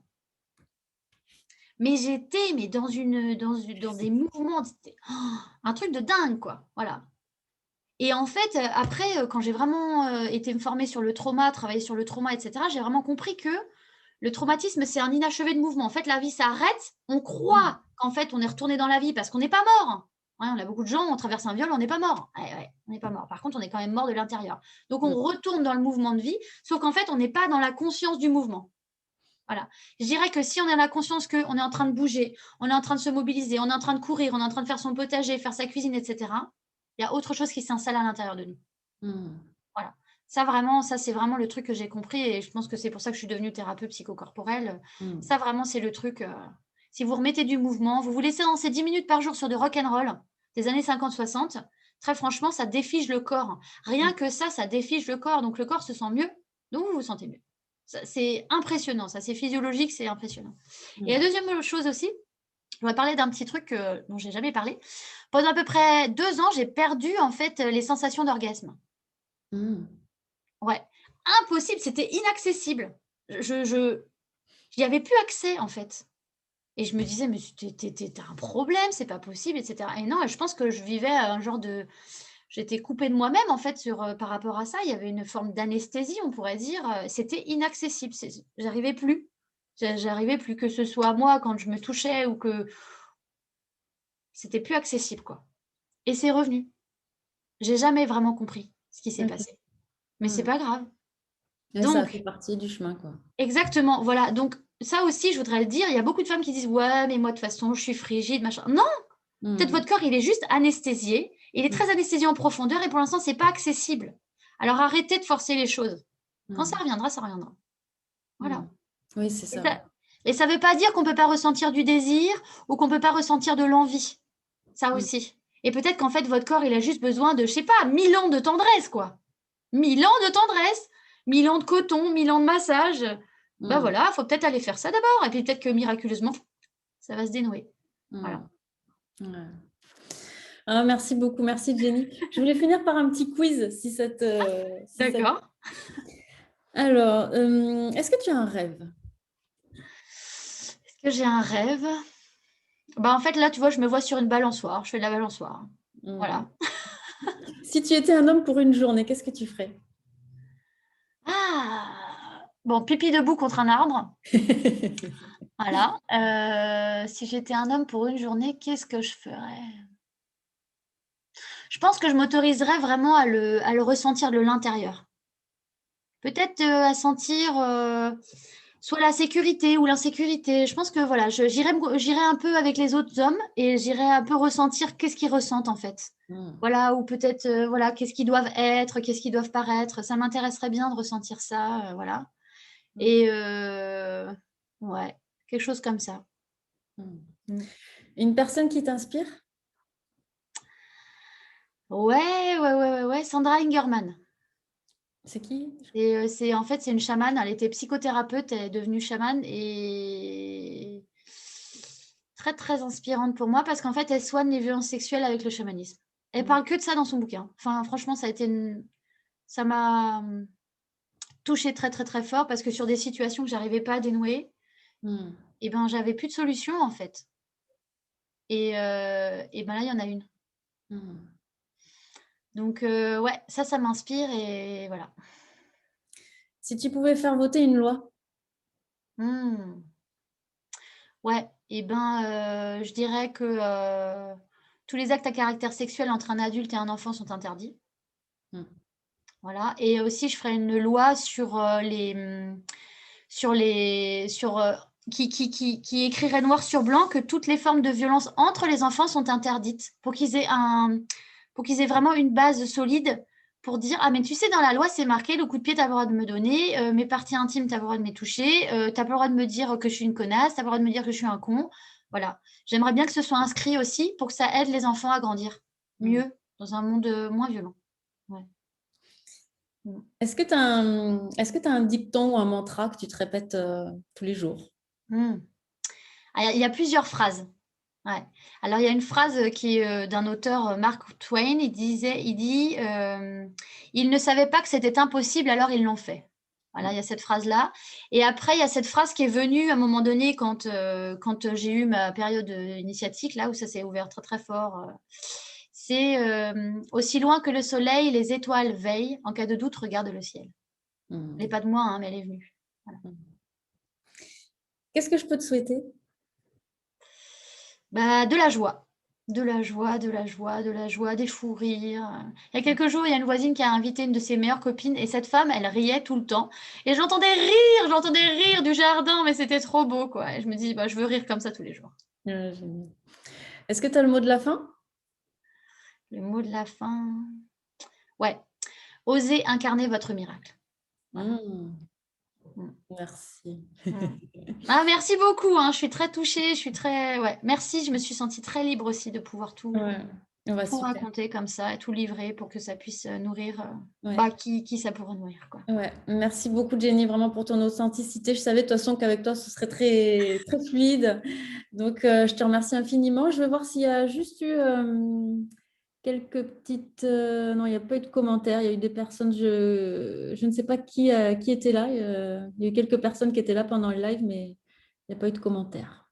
Mais j'étais dans des mouvements, c'était un truc de dingue, quoi. Voilà. Et en fait, après, quand j'ai vraiment été me former sur le trauma, travailler sur le trauma, etc., j'ai vraiment compris que le traumatisme, c'est un inachevé de mouvement. En fait, la vie s'arrête. On croit qu'en fait, on est retourné dans la vie parce qu'on n'est pas mort. Ouais, on a beaucoup de gens, on traverse un viol, on n'est pas mort. Ouais, on n'est pas mort. Par contre, on est quand même mort de l'intérieur. Donc, on retourne dans le mouvement de vie, sauf qu'en fait, on n'est pas dans la conscience du mouvement. Voilà. Je dirais que si on a la conscience qu'on est en train de bouger, on est en train de se mobiliser, on est en train de courir, on est en train de faire son potager, faire sa cuisine, etc., il y a autre chose qui s'installe à l'intérieur de nous. Voilà. Ça, vraiment, ça, c'est vraiment le truc que j'ai compris et je pense que c'est pour ça que je suis devenue thérapeute psychocorporelle. Ça, vraiment, c'est le truc. Si vous remettez du mouvement, vous vous laissez danser 10 minutes par jour sur de rock'n'roll des années 50-60, très franchement, ça défige le corps. Rien que ça défige le corps. Donc, le corps se sent mieux, donc vous vous sentez mieux. C'est impressionnant, ça, c'est physiologique, c'est impressionnant. Et la deuxième chose aussi, je vais parler d'un petit truc dont j'ai jamais parlé. Pendant à peu près 2 ans, j'ai perdu en fait les sensations d'orgasme. Ouais, impossible, c'était inaccessible. Je n'y avais plus accès en fait. Et je me disais, mais t'as un problème, c'est pas possible, etc. Et non, je pense que je vivais un genre de. J'étais coupée de moi-même en fait par rapport à ça. Il y avait une forme d'anesthésie, on pourrait dire. C'était inaccessible. J'arrivais plus. J'arrivais plus que ce soit moi quand je me touchais ou que c'était plus accessible quoi. Et c'est revenu. J'ai jamais vraiment compris ce qui s'est passé. Mais c'est pas grave. Et ça fait partie du chemin, quoi. Exactement, voilà. Donc ça aussi, je voudrais le dire, il y a beaucoup de femmes qui disent ouais, mais moi de toute façon, je suis frigide, machin. Non, peut-être votre corps, il est juste anesthésié. Il est très anesthésié en profondeur et pour l'instant, c'est pas accessible. Alors arrêtez de forcer les choses. Quand ça reviendra, ça reviendra. Voilà. Oui, c'est ça. Et ça veut pas dire qu'on peut pas ressentir du désir ou qu'on peut pas ressentir de l'envie. Ça aussi. Et peut-être qu'en fait, votre corps, il a juste besoin de, je sais pas, 1000 ans de tendresse, quoi. 1000 ans de tendresse, 1000 ans de coton, 1000 ans de massage. Voilà, il faut peut-être aller faire ça d'abord. Et puis peut-être que miraculeusement, ça va se dénouer. Voilà. Ah, merci beaucoup, merci Jenny. Je voulais finir par un petit quiz, si ça te... D'accord. Alors, est-ce que tu as un rêve? Est-ce que j'ai un rêve? En fait, là, tu vois, je me vois sur une balançoire. Je fais de la balançoire. Voilà. Si tu étais un homme pour une journée, qu'est-ce que tu ferais? Bon, pipi debout contre un arbre. Voilà. Si j'étais un homme pour une journée, qu'est-ce que je ferais? Je pense que je m'autoriserais vraiment à le ressentir de l'intérieur. Peut-être à sentir soit la sécurité ou l'insécurité. Je pense que voilà, j'irai un peu avec les autres hommes et j'irai un peu ressentir qu'est-ce qu'ils ressentent en fait. Voilà, ou peut-être voilà, qu'est-ce qu'ils doivent être, qu'est-ce qu'ils doivent paraître. Ça m'intéresserait bien de ressentir ça, voilà. Et ouais, quelque chose comme ça. Une personne qui t'inspire? Ouais, Sandra Ingerman. C'est qui? En fait, c'est une chamane. Elle était psychothérapeute, elle est devenue chamane et très, très inspirante pour moi parce qu'en fait, elle soigne les violences sexuelles avec le chamanisme. Elle parle que de ça dans son bouquin. Enfin, franchement, ça m'a touchée très, très, très fort parce que sur des situations que j'arrivais pas à dénouer, et ben, j'avais plus de solution en fait. Et ben là, il y en a une. Donc, ouais, ça m'inspire et voilà. Si tu pouvais faire voter une loi? Ouais, et ben, je dirais que tous les actes à caractère sexuel entre un adulte et un enfant sont interdits. Voilà. Et aussi, je ferais une loi sur qui écrirait noir sur blanc que toutes les formes de violence entre les enfants sont interdites pour qu'ils aient vraiment une base solide pour dire ah mais tu sais dans la loi c'est marqué le coup de pied t'as le droit de me donner mes parties intimes t'as le droit de me toucher t'as pas le droit de me dire que je suis une connasse t'as pas le droit de me dire que je suis un con voilà j'aimerais bien que ce soit inscrit aussi pour que ça aide les enfants à grandir mieux dans un monde moins violent. Ouais. Est-ce que tu as un dicton ou un mantra que tu te répètes tous les jours? Il y a plusieurs phrases. Ouais. Alors, il y a une phrase qui est d'un auteur, Mark Twain. Il dit ils ne savaient pas que c'était impossible, alors ils l'ont fait. Voilà, il y a cette phrase-là. Et après, il y a cette phrase qui est venue à un moment donné quand j'ai eu ma période initiatique, là où ça s'est ouvert très, très fort. C'est aussi loin que le soleil, les étoiles veillent. En cas de doute, regarde le ciel. Elle n'est pas de moi, hein, mais elle est venue. Voilà. Qu'est-ce que je peux te souhaiter? Bah, de la joie. De la joie, de la joie, de la joie, des fous rires. Il y a quelques jours, il y a une voisine qui a invité une de ses meilleures copines et cette femme, elle riait tout le temps. Et j'entendais rire du jardin, mais c'était trop beau, quoi. Et je me dis, bah, je veux rire comme ça tous les jours. Génial. Est-ce que tu as le mot de la fin? Le mot de la fin. Ouais. Osez incarner votre miracle. Voilà. Merci. Ah, merci beaucoup, hein. Je suis très touchée, ouais. Merci, je me suis sentie très libre aussi de pouvoir tout raconter comme ça et tout livrer pour que ça puisse nourrir qui ça pourra nourrir, quoi. Ouais. Merci beaucoup, Jenny, vraiment pour ton authenticité. Je savais de toute façon qu'avec toi, ce serait très, très fluide. Donc, je te remercie infiniment. Je vais voir s'il y a juste eu quelques petites... non, il n'y a pas eu de commentaires. Il y a eu des personnes, je ne sais pas qui était là. Il y a eu quelques personnes qui étaient là pendant le live, mais il n'y a pas eu de commentaires.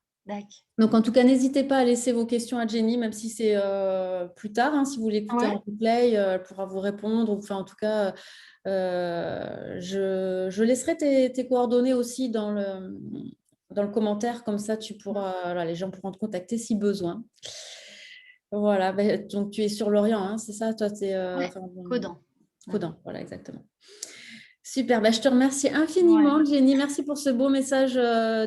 Donc, en tout cas, n'hésitez pas à laisser vos questions à Jenny, même si c'est plus tard. Hein, si vous l'écoutez en replay, elle pourra vous répondre. Enfin, en tout cas, je laisserai tes coordonnées aussi dans le commentaire. Comme ça, les gens pourront te contacter si besoin. Voilà. Donc, tu es sur Lorient, hein, c'est ça? Toi, tu es Caudan. Caudan, voilà, exactement. Super, je te remercie infiniment, Jenny. Merci pour ce beau message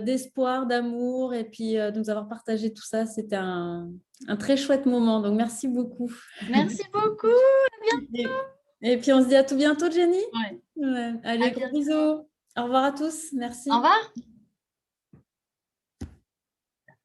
d'espoir, d'amour et puis de nous avoir partagé tout ça. C'était un très chouette moment. Donc, merci beaucoup. Merci beaucoup. À bientôt. Et puis, on se dit à tout bientôt, Jenny. Ouais. Allez, gros bisous. Au revoir à tous. Merci. Au revoir.